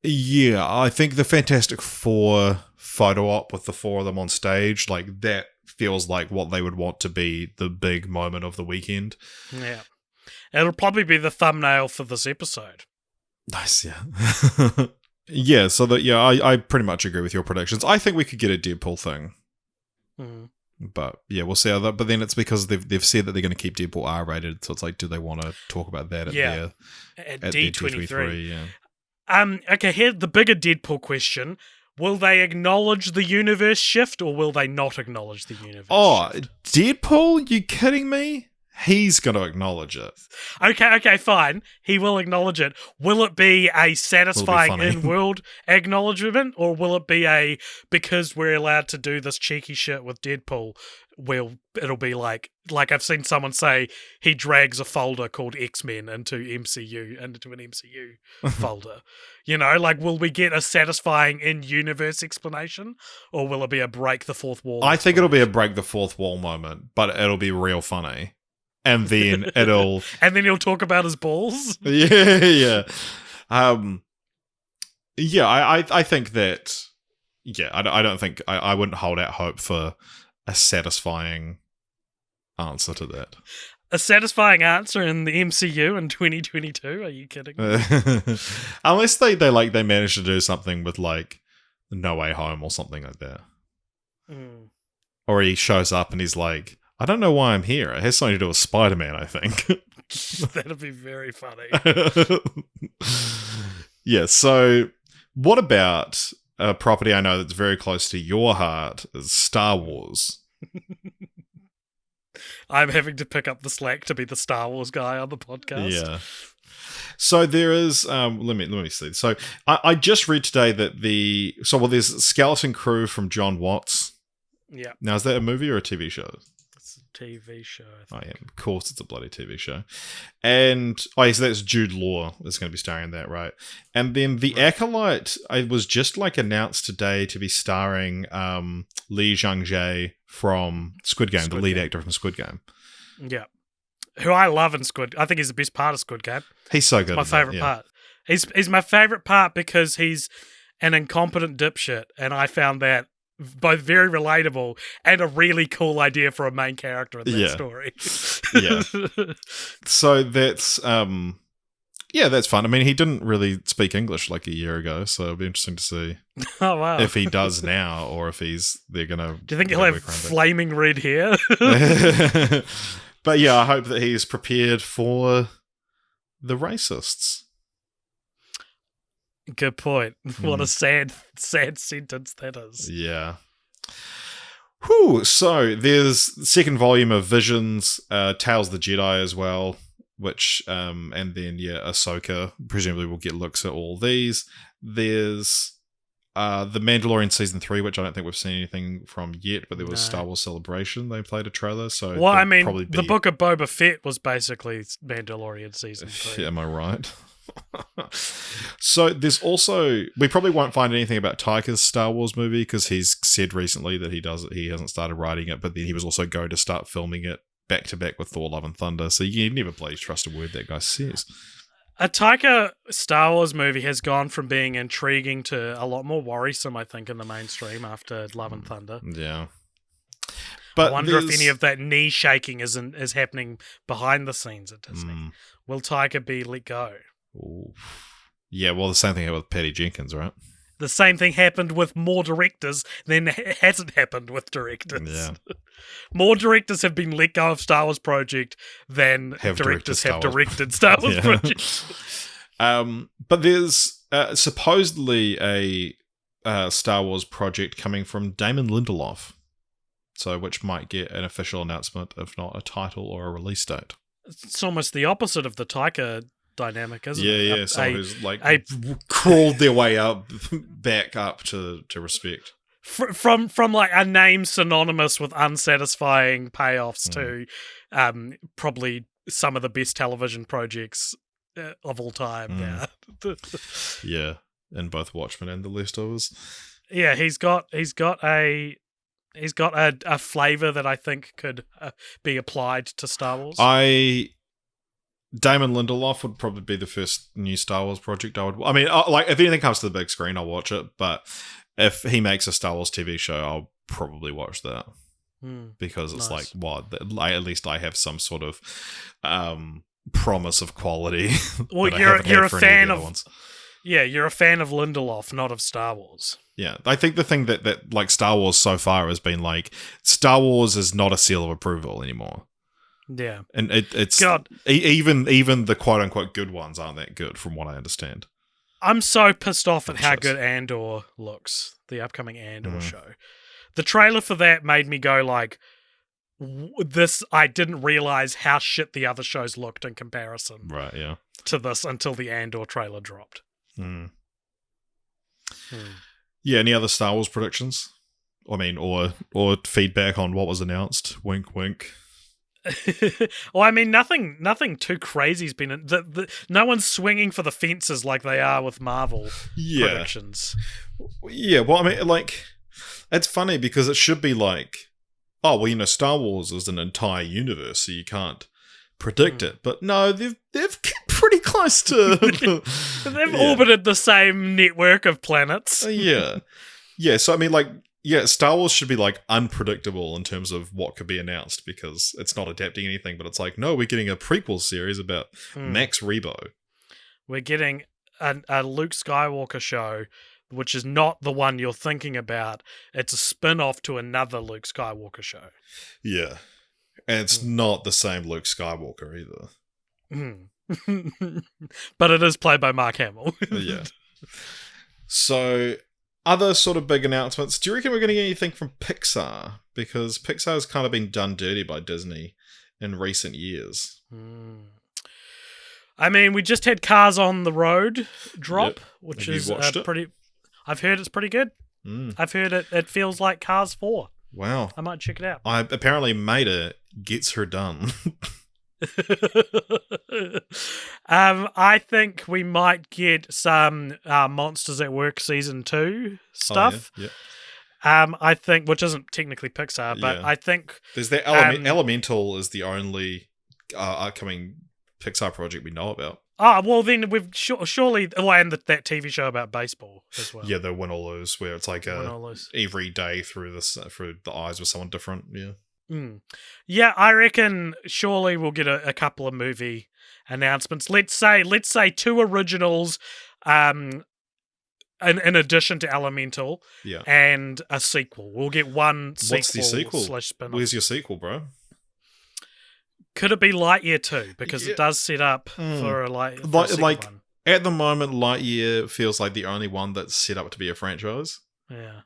yeah, I think the Fantastic Four photo op with the four of them on stage, like that feels like what they would want to be the big moment of the weekend. Yeah. It'll probably be the thumbnail for this episode. Nice, yeah. Yeah, so I pretty much agree with your predictions. I think we could get a Deadpool thing. But yeah, we'll see how that. But then it's because they've said that they're going to keep Deadpool R-rated, so it's like, do they want to talk about that at D23? Yeah. Okay, here's the bigger Deadpool question: will they acknowledge the universe shift, or will they not acknowledge the universe shift? Deadpool? You kidding me? He's going to acknowledge it. Okay, fine. He will acknowledge it. Will it be a satisfying in-world acknowledgement, or will it be because we're allowed to do this cheeky shit with Deadpool, it'll be like I've seen someone say he drags a folder called X-Men into an MCU folder. You know, like, will we get a satisfying in-universe explanation, or will it be a break the fourth wall? I think it'll be a break the fourth wall moment, but it'll be real funny. And then it'll... and then he'll talk about his balls? Yeah. I think that... Yeah, I don't think... I wouldn't hold out hope for a satisfying answer to that. A satisfying answer in the MCU in 2022? Are you kidding me? Unless they manage to do something with, like, No Way Home or something like that. Or he shows up and he's like... I don't know why I'm here. It has something to do with Spider-Man, I think. That'd be very funny. Yeah, so what about a property I know that's very close to your heart is Star Wars? I'm having to pick up the slack to be the Star Wars guy on the podcast. Yeah. So there is, let me see. So I just read today that there's Skeleton Crew from John Watts. Yeah. Now, is that a movie or a TV show? TV show. I think. Of course, it's a bloody TV show. And so that's Jude Law is going to be starring in that, right? And then The Acolyte, I was just announced today to be starring Lee Jung-jae from Squid Game, the lead actor from Squid Game. Yeah, who I love in Squid. I think he's the best part of Squid Game. He's so good. It's my favorite part. He's my favorite part because he's an incompetent dipshit, and I found that both very relatable and a really cool idea for a main character in that story. Yeah. So that's that's fun. I mean, he didn't really speak English like a year ago, so it'll be interesting to see if he does now, or if they're gonna... Do you think he'll have flaming red hair? But yeah, I hope that he's prepared for the racists. Good point. What a sad sentence that is. Yeah. Whew. So there's the second volume of Visions, Tales of the Jedi as well, which and then Ahsoka presumably will get looks at all these. There's The Mandalorian Season 3, which I don't think we've seen anything from yet, but there was Star Wars Celebration. They played a trailer, so... Well, I mean, the Book of Boba Fett was basically Mandalorian Season 3. Am I right? So there's also... We probably won't find anything about Taika's Star Wars movie, because he's said recently that he hasn't started writing it, but then he was also going to start filming it back-to-back with Thor Love and Thunder, so you never please trust a word that guy says. A Taika Star Wars movie has gone from being intriguing to a lot more worrisome, I think, in the mainstream after Love and Thunder. Yeah. But I wonder if any of that knee shaking is happening behind the scenes at Disney. Will Taika be let go? Ooh. Yeah, well, the same thing with Patty Jenkins, right? The same thing happened with more directors than hasn't happened with directors. Yeah. More directors have been let go of Star Wars Project than directors have directed Star Wars Project. But there's supposedly a Star Wars project coming from Damon Lindelof, so which might get an official announcement, if not a title or a release date. It's almost the opposite of the Taika dynamic, isn't it? Yeah, someone who's like crawled their way back up to respect. From like a name synonymous with unsatisfying payoffs to probably some of the best television projects of all time. Yeah, in both Watchmen and The Leftovers. Yeah, he's got a flavor that I think could be applied to Star Wars. Damon Lindelof would probably be the first new Star Wars project I mean, like, if anything comes to the big screen, I'll watch it. But if he makes a Star Wars TV show, I'll probably watch that. Because it's nice. At least I have some sort of promise of quality. Well, you're a fan of... Yeah, you're a fan of Lindelof, not of Star Wars. Yeah, I think the thing that like Star Wars so far has been like, Star Wars is not a seal of approval anymore. Yeah, and it's even the quote unquote good ones aren't that good, from what I understand. I'm so pissed off at how good Andor looks, the upcoming Andor show. The trailer for that made me go like, this. I didn't realize how shit the other shows looked in comparison. Right. Yeah. To this until the Andor trailer dropped. Yeah. Any other Star Wars predictions? I mean, or feedback on what was announced? Wink, wink. Well, I mean, nothing too crazy's been. No one's swinging for the fences like they are with Marvel predictions. Yeah, well, I mean, like, it's funny because it should be like, oh, well, Star Wars is an entire universe, so you can't predict it. But no, they've get pretty close to. They've orbited the same network of planets. Yeah. So I mean, like. Yeah, Star Wars should be, like, unpredictable in terms of what could be announced because it's not adapting anything, but it's like, no, we're getting a prequel series about Max Rebo. We're getting a Luke Skywalker show, which is not the one you're thinking about. It's a spin-off to another Luke Skywalker show. Yeah. And it's not the same Luke Skywalker either. But it is played by Mark Hamill. Yeah. So... Other sort of big announcements. Do you reckon we're going to get anything from Pixar? Because Pixar has kind of been done dirty by Disney in recent years. I mean, we just had Cars on the Road drop, which have is pretty... I've heard it's pretty good. I've heard it feels like Cars 4. Wow. I might check it out. Apparently Maida gets her done. I think we might get some Monsters at Work Season 2 stuff. Oh, yeah. I think, which isn't technically Pixar, but I think... There's that Elemental is the only upcoming Pixar project we know about. Oh, well then we've surely... Oh, and that TV show about baseball as well. Yeah, the Win or Lose, where it's like every day through the eyes of someone different, yeah. Yeah, I reckon surely we'll get a couple of movie announcements. Let's say 2 originals in addition to Elemental and a sequel. We'll get one sequel. What's the sequel? /spin-off. Where's your sequel, bro? Could it be Lightyear 2? Because it does set up for a like one. At the moment, Lightyear feels like the only one that's set up to be a franchise. Yeah.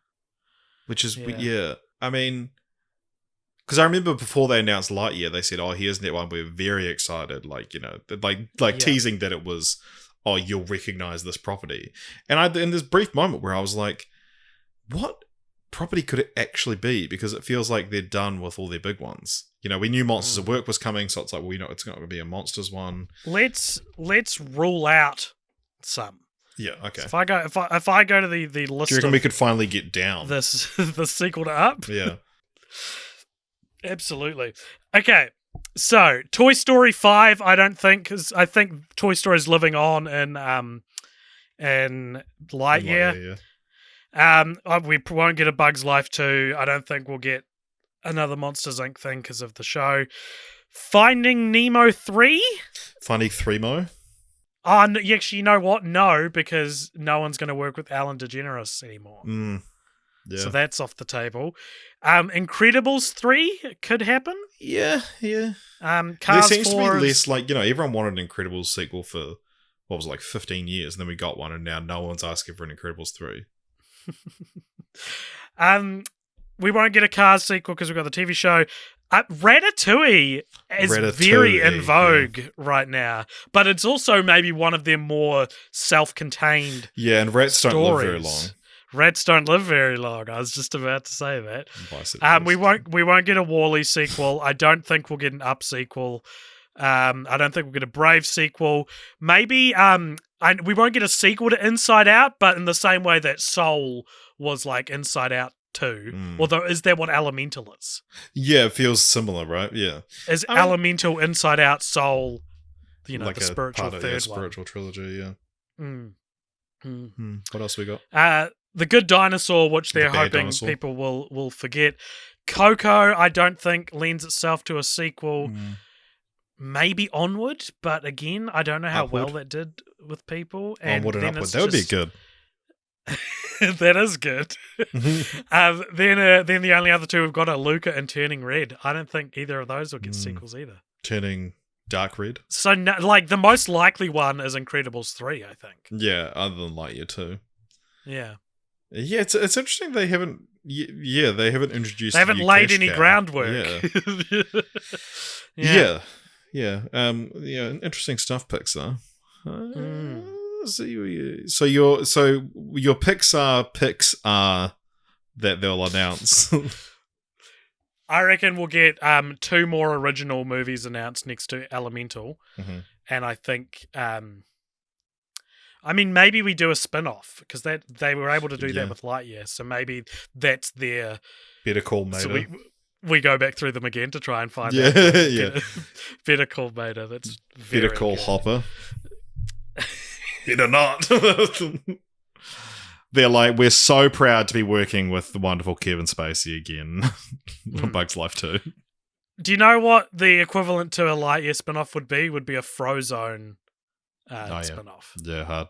Which is, I mean... Because I remember before they announced Lightyear, they said, "Oh, here's that one. We're very excited." Teasing that it was, "Oh, you'll recognize this property." And in this brief moment where I was like, "What property could it actually be?" Because it feels like they're done with all their big ones. We knew Monsters at Work was coming, so it's like, well, it's not going to be a Monsters one. Let's rule out some. Yeah. Okay. So if I go to the list, do you reckon we could finally get down the sequel to Up? Yeah. Absolutely. Okay, So, Toy Story 5, I don't think, because I think Toy Story is living on in Lightyear. We won't get a Bug's Life 2. I don't think we'll get another Monsters Inc. thing because of the show. Finding Nemo 3? Finding Threemo? Oh, actually, you know what? No, because no one's going to work with Alan DeGeneres anymore. Yeah. So that's off the table. Incredibles 3 could happen. Yeah. Cars there seems 4 to be less, everyone wanted an Incredibles sequel for, 15 years, and then we got one, and now no one's asking for an Incredibles 3. We won't get a Cars sequel because we've got the TV show. Ratatouille is very in vogue right now, but it's also maybe one of their more self-contained and rats stories. don't live very long. Rats don't live very long. I was just about to say that. We won't get a WALL-E sequel. I don't think we'll get an Up sequel. I don't think we'll get a Brave sequel. Maybe we won't get a sequel to Inside Out, but in the same way that Soul was like Inside Out 2. Although, is that what Elemental is? Yeah, it feels similar, right? Yeah. Is Elemental, Inside Out, Soul, like the spiritual part of, third spiritual trilogy, yeah. What else we got? The Good Dinosaur, which they're hoping people will forget. Coco, I don't think lends itself to a sequel. Maybe Onward, but again, I don't know how well that did with people. And Onward and Upward, that would be good. That is good. Then the only other two we've got are Luca and Turning Red. I don't think either of those will get sequels either. Turning Dark Red? So, the most likely one is Incredibles 3, I think. Yeah, other than Lightyear 2. Yeah. Yeah, it's interesting they haven't... Yeah, they haven't introduced... They haven't laid any groundwork. Yeah. Yeah. Interesting stuff, Pixar. So your Pixar picks are that they'll announce. I reckon we'll get 2 more original movies announced next to Elemental, and I think maybe we do a spin-off because they were able to do that with Lightyear, so maybe that's their Better Call Mater. So we go back through them again to try and find out. Yeah. Better Call Mater. That's very Better Call good. Hopper. Better not. They're like, we're so proud to be working with the wonderful Kevin Spacey again on Bug's Life 2. Do you know what the equivalent to a Lightyear spin-off would be? Would be a Frozone spin-off. Yeah, hard.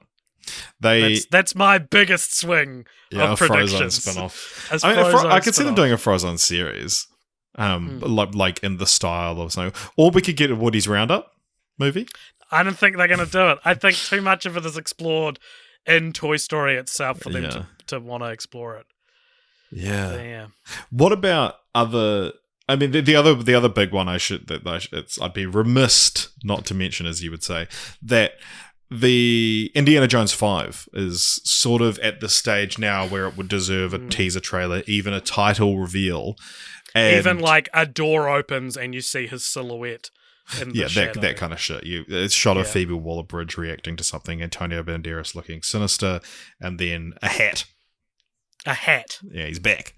That's my biggest swing of predictions. A Frozone spin-off. I could see them doing a Frozone series. Like in the style or something. Or we could get a Woody's Roundup movie. I don't think they're going to do it. I think too much of it is explored in Toy Story itself for them to want to explore it. Yeah. So, yeah. What about other? I mean, the other big one I'd be remiss not to mention, as you would say, that the Indiana Jones 5 is sort of at the stage now where it would deserve a teaser trailer, even a title reveal. And even like a door opens and you see his silhouette. That kind of shit. It's shot of Phoebe Waller-Bridge reacting to something, Antonio Banderas looking sinister, and then a hat. A hat. Yeah, he's back.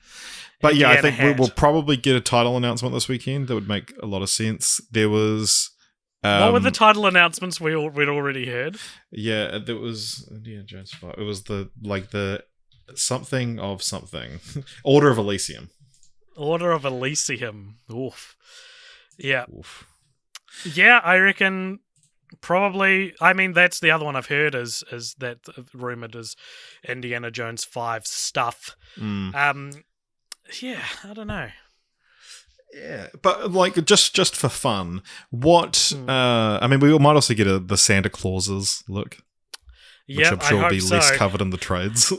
But I think we will probably get a title announcement this weekend. That would make a lot of sense. There was... what were the title announcements we'd already heard? Yeah, there was Indiana Jones 5. It was the something of something. Order of Elysium. Order of Elysium. Oof. Yeah. Oof. Yeah, I reckon probably. I mean, that's the other one I've heard is that rumored as Indiana Jones 5 stuff. Yeah, I don't know. Yeah, but like just for fun, what? I mean, we might also get the Santa Clauses look, which I'm sure will be less covered in the trades.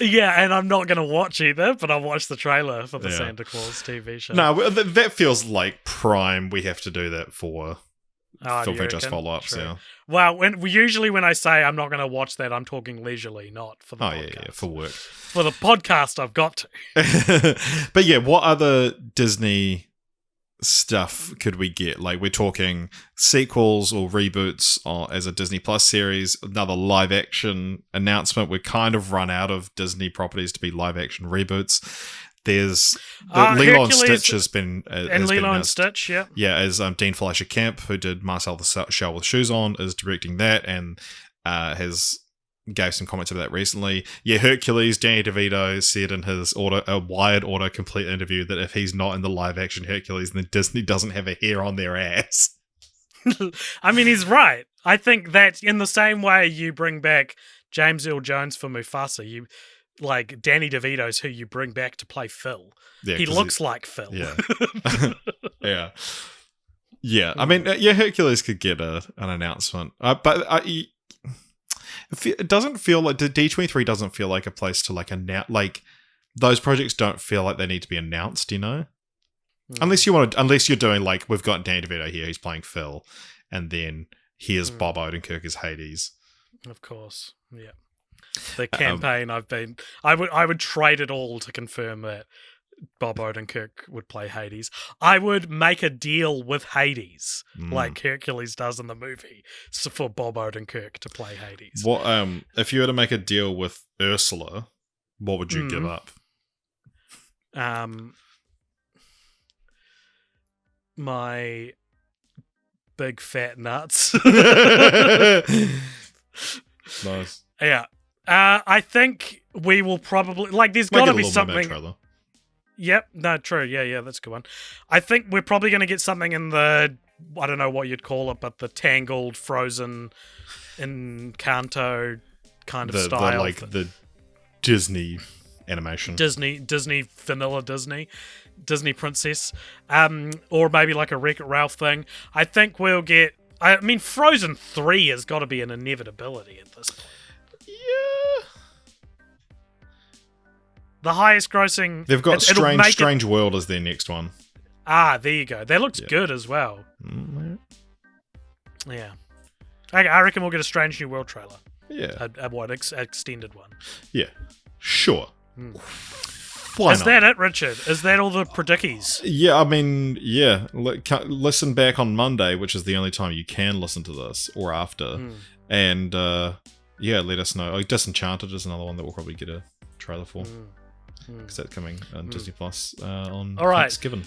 Yeah, and I'm not going to watch either, but I'll watch the trailer for the Santa Claus TV show. No, that feels like prime. We have to do that for film franchise follow-ups. Yeah. Well, usually when I say I'm not going to watch that, I'm talking leisurely, not for the podcast. Yeah, for work. For the podcast, I've got to. But yeah, what other Disney stuff could we get? Like, we're talking sequels or reboots as a Disney Plus series, another live action announcement. We're kind of run out of Disney properties to be live action reboots. There's Lilo and Hercules Stitch has been and has been Lilo and announced. Stitch, yeah. Yeah, as Dean Fleischer Camp, who did Marcel the Shell with Shoes On, is directing that and has gave some comments about that recently. Yeah, Hercules, Danny DeVito said in his Wired autocomplete interview that if he's not in the live action Hercules, then Disney doesn't have a hair on their ass. I mean, he's right. I think that in the same way you bring back James Earl Jones for Mufasa, you like Danny DeVito's who you bring back to play Phil. Yeah, he looks like Phil. Yeah. Yeah. Yeah. I mean, yeah, Hercules could get an announcement. But it doesn't feel like D23 doesn't feel like a place to like announce. Like those projects don't feel like they need to be announced, you know? Unless you're doing like we've got Danny DeVito here, he's playing Phil, and then here's Bob Odenkirk as Hades. Of course, yeah. The campaign I would trade it all to confirm that Bob Odenkirk would play Hades. I would make a deal with Hades, like Hercules does in the movie, for Bob Odenkirk to play Hades. What if you were to make a deal with Ursula, what would you give up? My big fat nuts. Nice. Yeah. I think we will probably there's got to be something. Yep. No, true. Yeah, that's a good one. I think we're probably going to get something in the, I don't know what you'd call it, but the Tangled, Frozen, Encanto kind of style. The Disney animation. Disney, vanilla Disney princess. Or maybe like a Wreck-It Ralph thing. I think we'll get, I mean, Frozen 3 has got to be an inevitability at this point. Yeah. The highest grossing... They've got Strange World as their next one. There you go. That looks good as well. Yeah. I reckon we'll get a Strange New World trailer. Yeah. Extended one. Yeah. Sure. Why not? That it, Richard? Is that all the predickies? Yeah, I mean, yeah. Listen back on Monday, which is the only time you can listen to this, or after. And, yeah, let us know. Disenchanted is another one that we'll probably get a trailer for. Because that's coming on Disney Plus on Thanksgiving.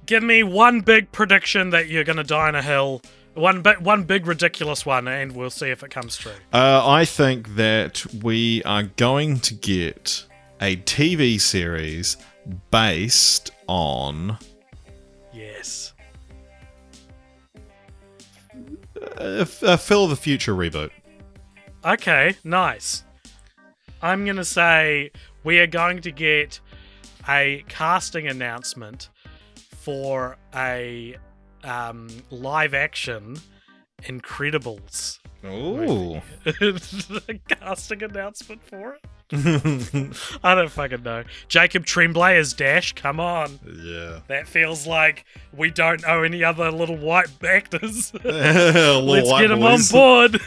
Give me one big prediction that you're going to die on a hill. One big ridiculous one, and we'll see if it comes true. I think that we are going to get a TV series based on... Yes. A Phil of the Future reboot. Okay, nice. I'm going to say we are going to get a casting announcement for a live action Incredibles. Ooh. A casting announcement for it? I don't fucking know. Jacob Tremblay as Dash, come on. Yeah. That feels like we don't know any other little white actors. Let's get them on board.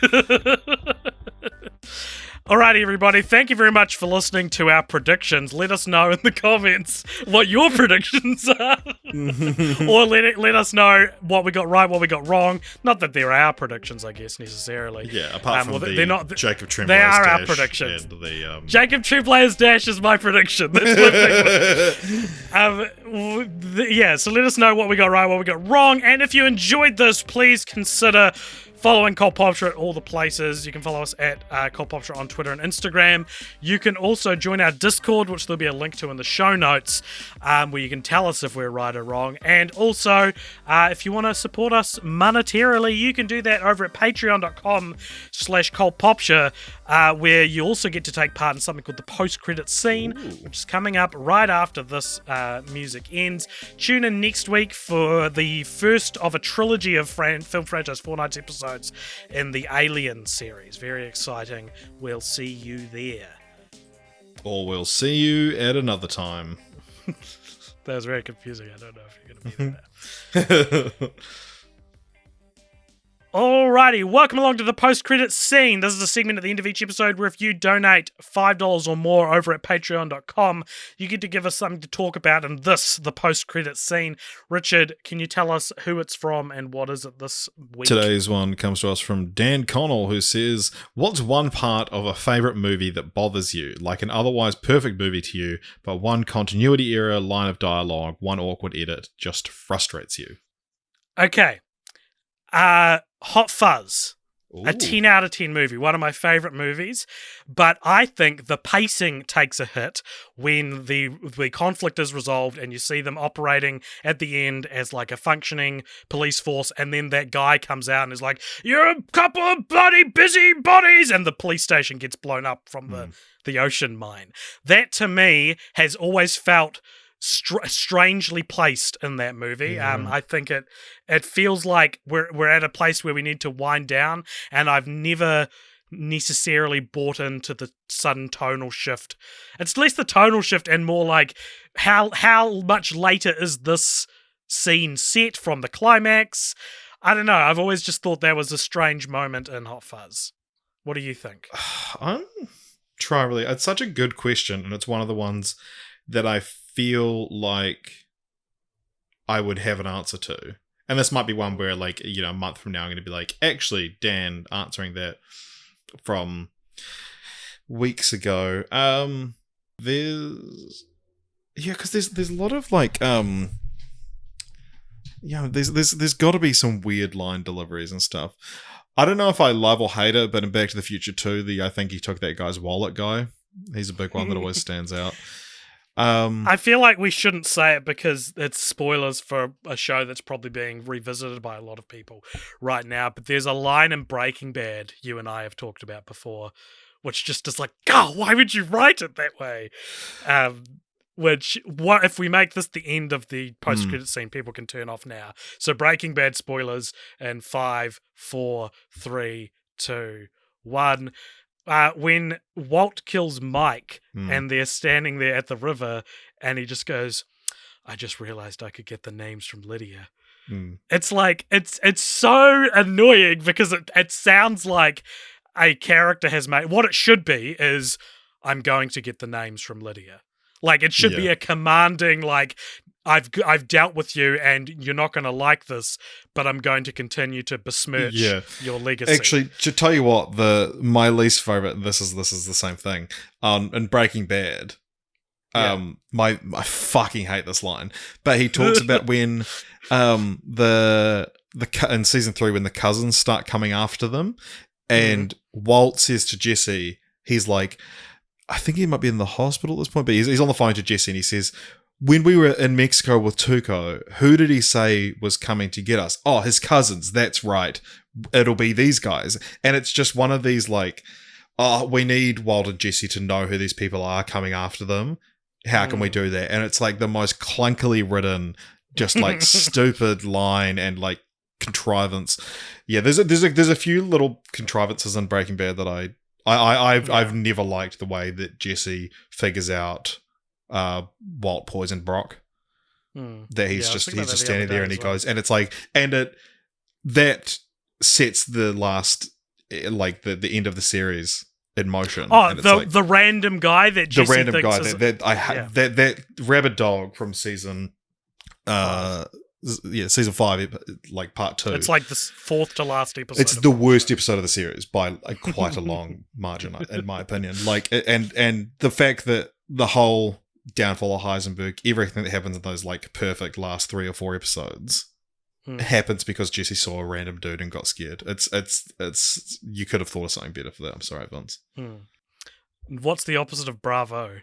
Alrighty, everybody. Thank you very much for listening to our predictions. Let us know in the comments what your predictions are. Or let us know what we got right, what we got wrong. Not that they're our predictions, I guess, necessarily. Yeah, apart from they're not, Jacob Tremblay's They are Dash our predictions. And the, Jacob Tremblay's Dash is my prediction. That's my big one. Yeah, so let us know what we got right, what we got wrong. And if you enjoyed this, please consider following Cold Popture at all the places. You can follow us at Cold Popture on Twitter and Instagram. You can also join our Discord, which there'll be a link to in the show notes, where you can tell us if we're right or wrong. And also, if you want to support us monetarily, you can do that over at patreon.com/coldpopture, where you also get to take part in something called the post-credit scene, which is coming up right after this music ends. Tune in next week for the first of a trilogy of film franchise Fortnite episodes in the Alien series. Very exciting. We'll see you there. Or we'll see you at another time. That was very confusing. I don't know if you're going to be there. Alrighty, welcome along to the post-credits scene. This is a segment at the end of each episode where if you donate $5 or more over at patreon.com, you get to give us something to talk about in this, the post-credits scene. Richard, can you tell us who it's from and what is it this week? Today's one comes to us from Dan Connell, who says, what's one part of a favourite movie that bothers you? Like an otherwise perfect movie to you, but one continuity error, line of dialogue, one awkward edit just frustrates you. Okay. Hot Fuzz. Ooh. A 10 out of 10 movie, one of my favourite movies, but I think the pacing takes a hit when the conflict is resolved and you see them operating at the end as like a functioning police force, and then that guy comes out and is like, "You're a couple of bloody busybodies," and the police station gets blown up from the ocean mine. That to me has always felt strangely placed in that movie. I think it feels like we're at a place where we need to wind down, and I've never necessarily bought into the sudden tonal shift. It's less the tonal shift and more like how much later is this scene set from the climax. I don't know. I've always just thought that was a strange moment in Hot Fuzz. What do you think? I'm trying really. It's such a good question, and it's one of the ones that I feel like I would have an answer to. And this might be one where, like, you know, a month from now I'm going to be like, actually, Dan, answering that from weeks ago. Because there's a lot of like, there's got to be some weird line deliveries and stuff. I don't know if I love or hate it, but in Back to the Future 2, I think he took that guy's wallet guy. He's a big one that always stands out. I feel like we shouldn't say it because it's spoilers for a show that's probably being revisited by a lot of people right now, but there's a line in Breaking Bad you and I have talked about before, which just is like, God, why would you write it that way? What if we make this the end of the post-credit scene, people can turn off now. So Breaking Bad spoilers in 5, 4, 3, 2, 1. When Walt kills Mike and they're standing there at the river and he just goes, "I just realized I could get the names from Lydia." It's like, it's so annoying because it sounds like a character has made, what it should be is, "I'm going to get the names from Lydia." Like, it should be a commanding, like, I've dealt with you and you're not going to like this, but I'm going to continue to besmirch your legacy. Actually, to tell you what, my least favorite, this is the same thing. In Breaking Bad, I fucking hate this line, but he talks about when in season 3 when the cousins start coming after them, and Walt says to Jesse, he's like, I think he might be in the hospital at this point, but he's on the phone to Jesse and he says, when we were in Mexico with Tuco, who did he say was coming to get us? Oh, his cousins. That's right. It'll be these guys. And it's just one of these like, oh, we need Walt and Jesse to know who these people are coming after them. How can we do that? And it's like the most clunkily written, just like stupid line and like contrivance. Yeah, there's a few little contrivances in Breaking Bad that I've never liked the way that Jesse figures out Walt poisoned Brock. That he's just standing there and he goes, and it's like, that sets the last, like the end of the series in motion. Oh, and the random guy that Jesse the random thinks guy is, that rabid dog from season season 5, like part 2. It's like the fourth to last episode. It's the worst episode of the series by quite a long margin, in my opinion. Like, and the fact that the whole downfall of Heisenberg, everything that happens in those like perfect last 3 or 4 episodes happens because Jesse saw a random dude and got scared. It's you could have thought of something better for that. I'm sorry, Vince. What's the opposite of bravo?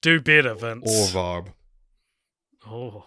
Do better, Vince. Or Varb. Oh,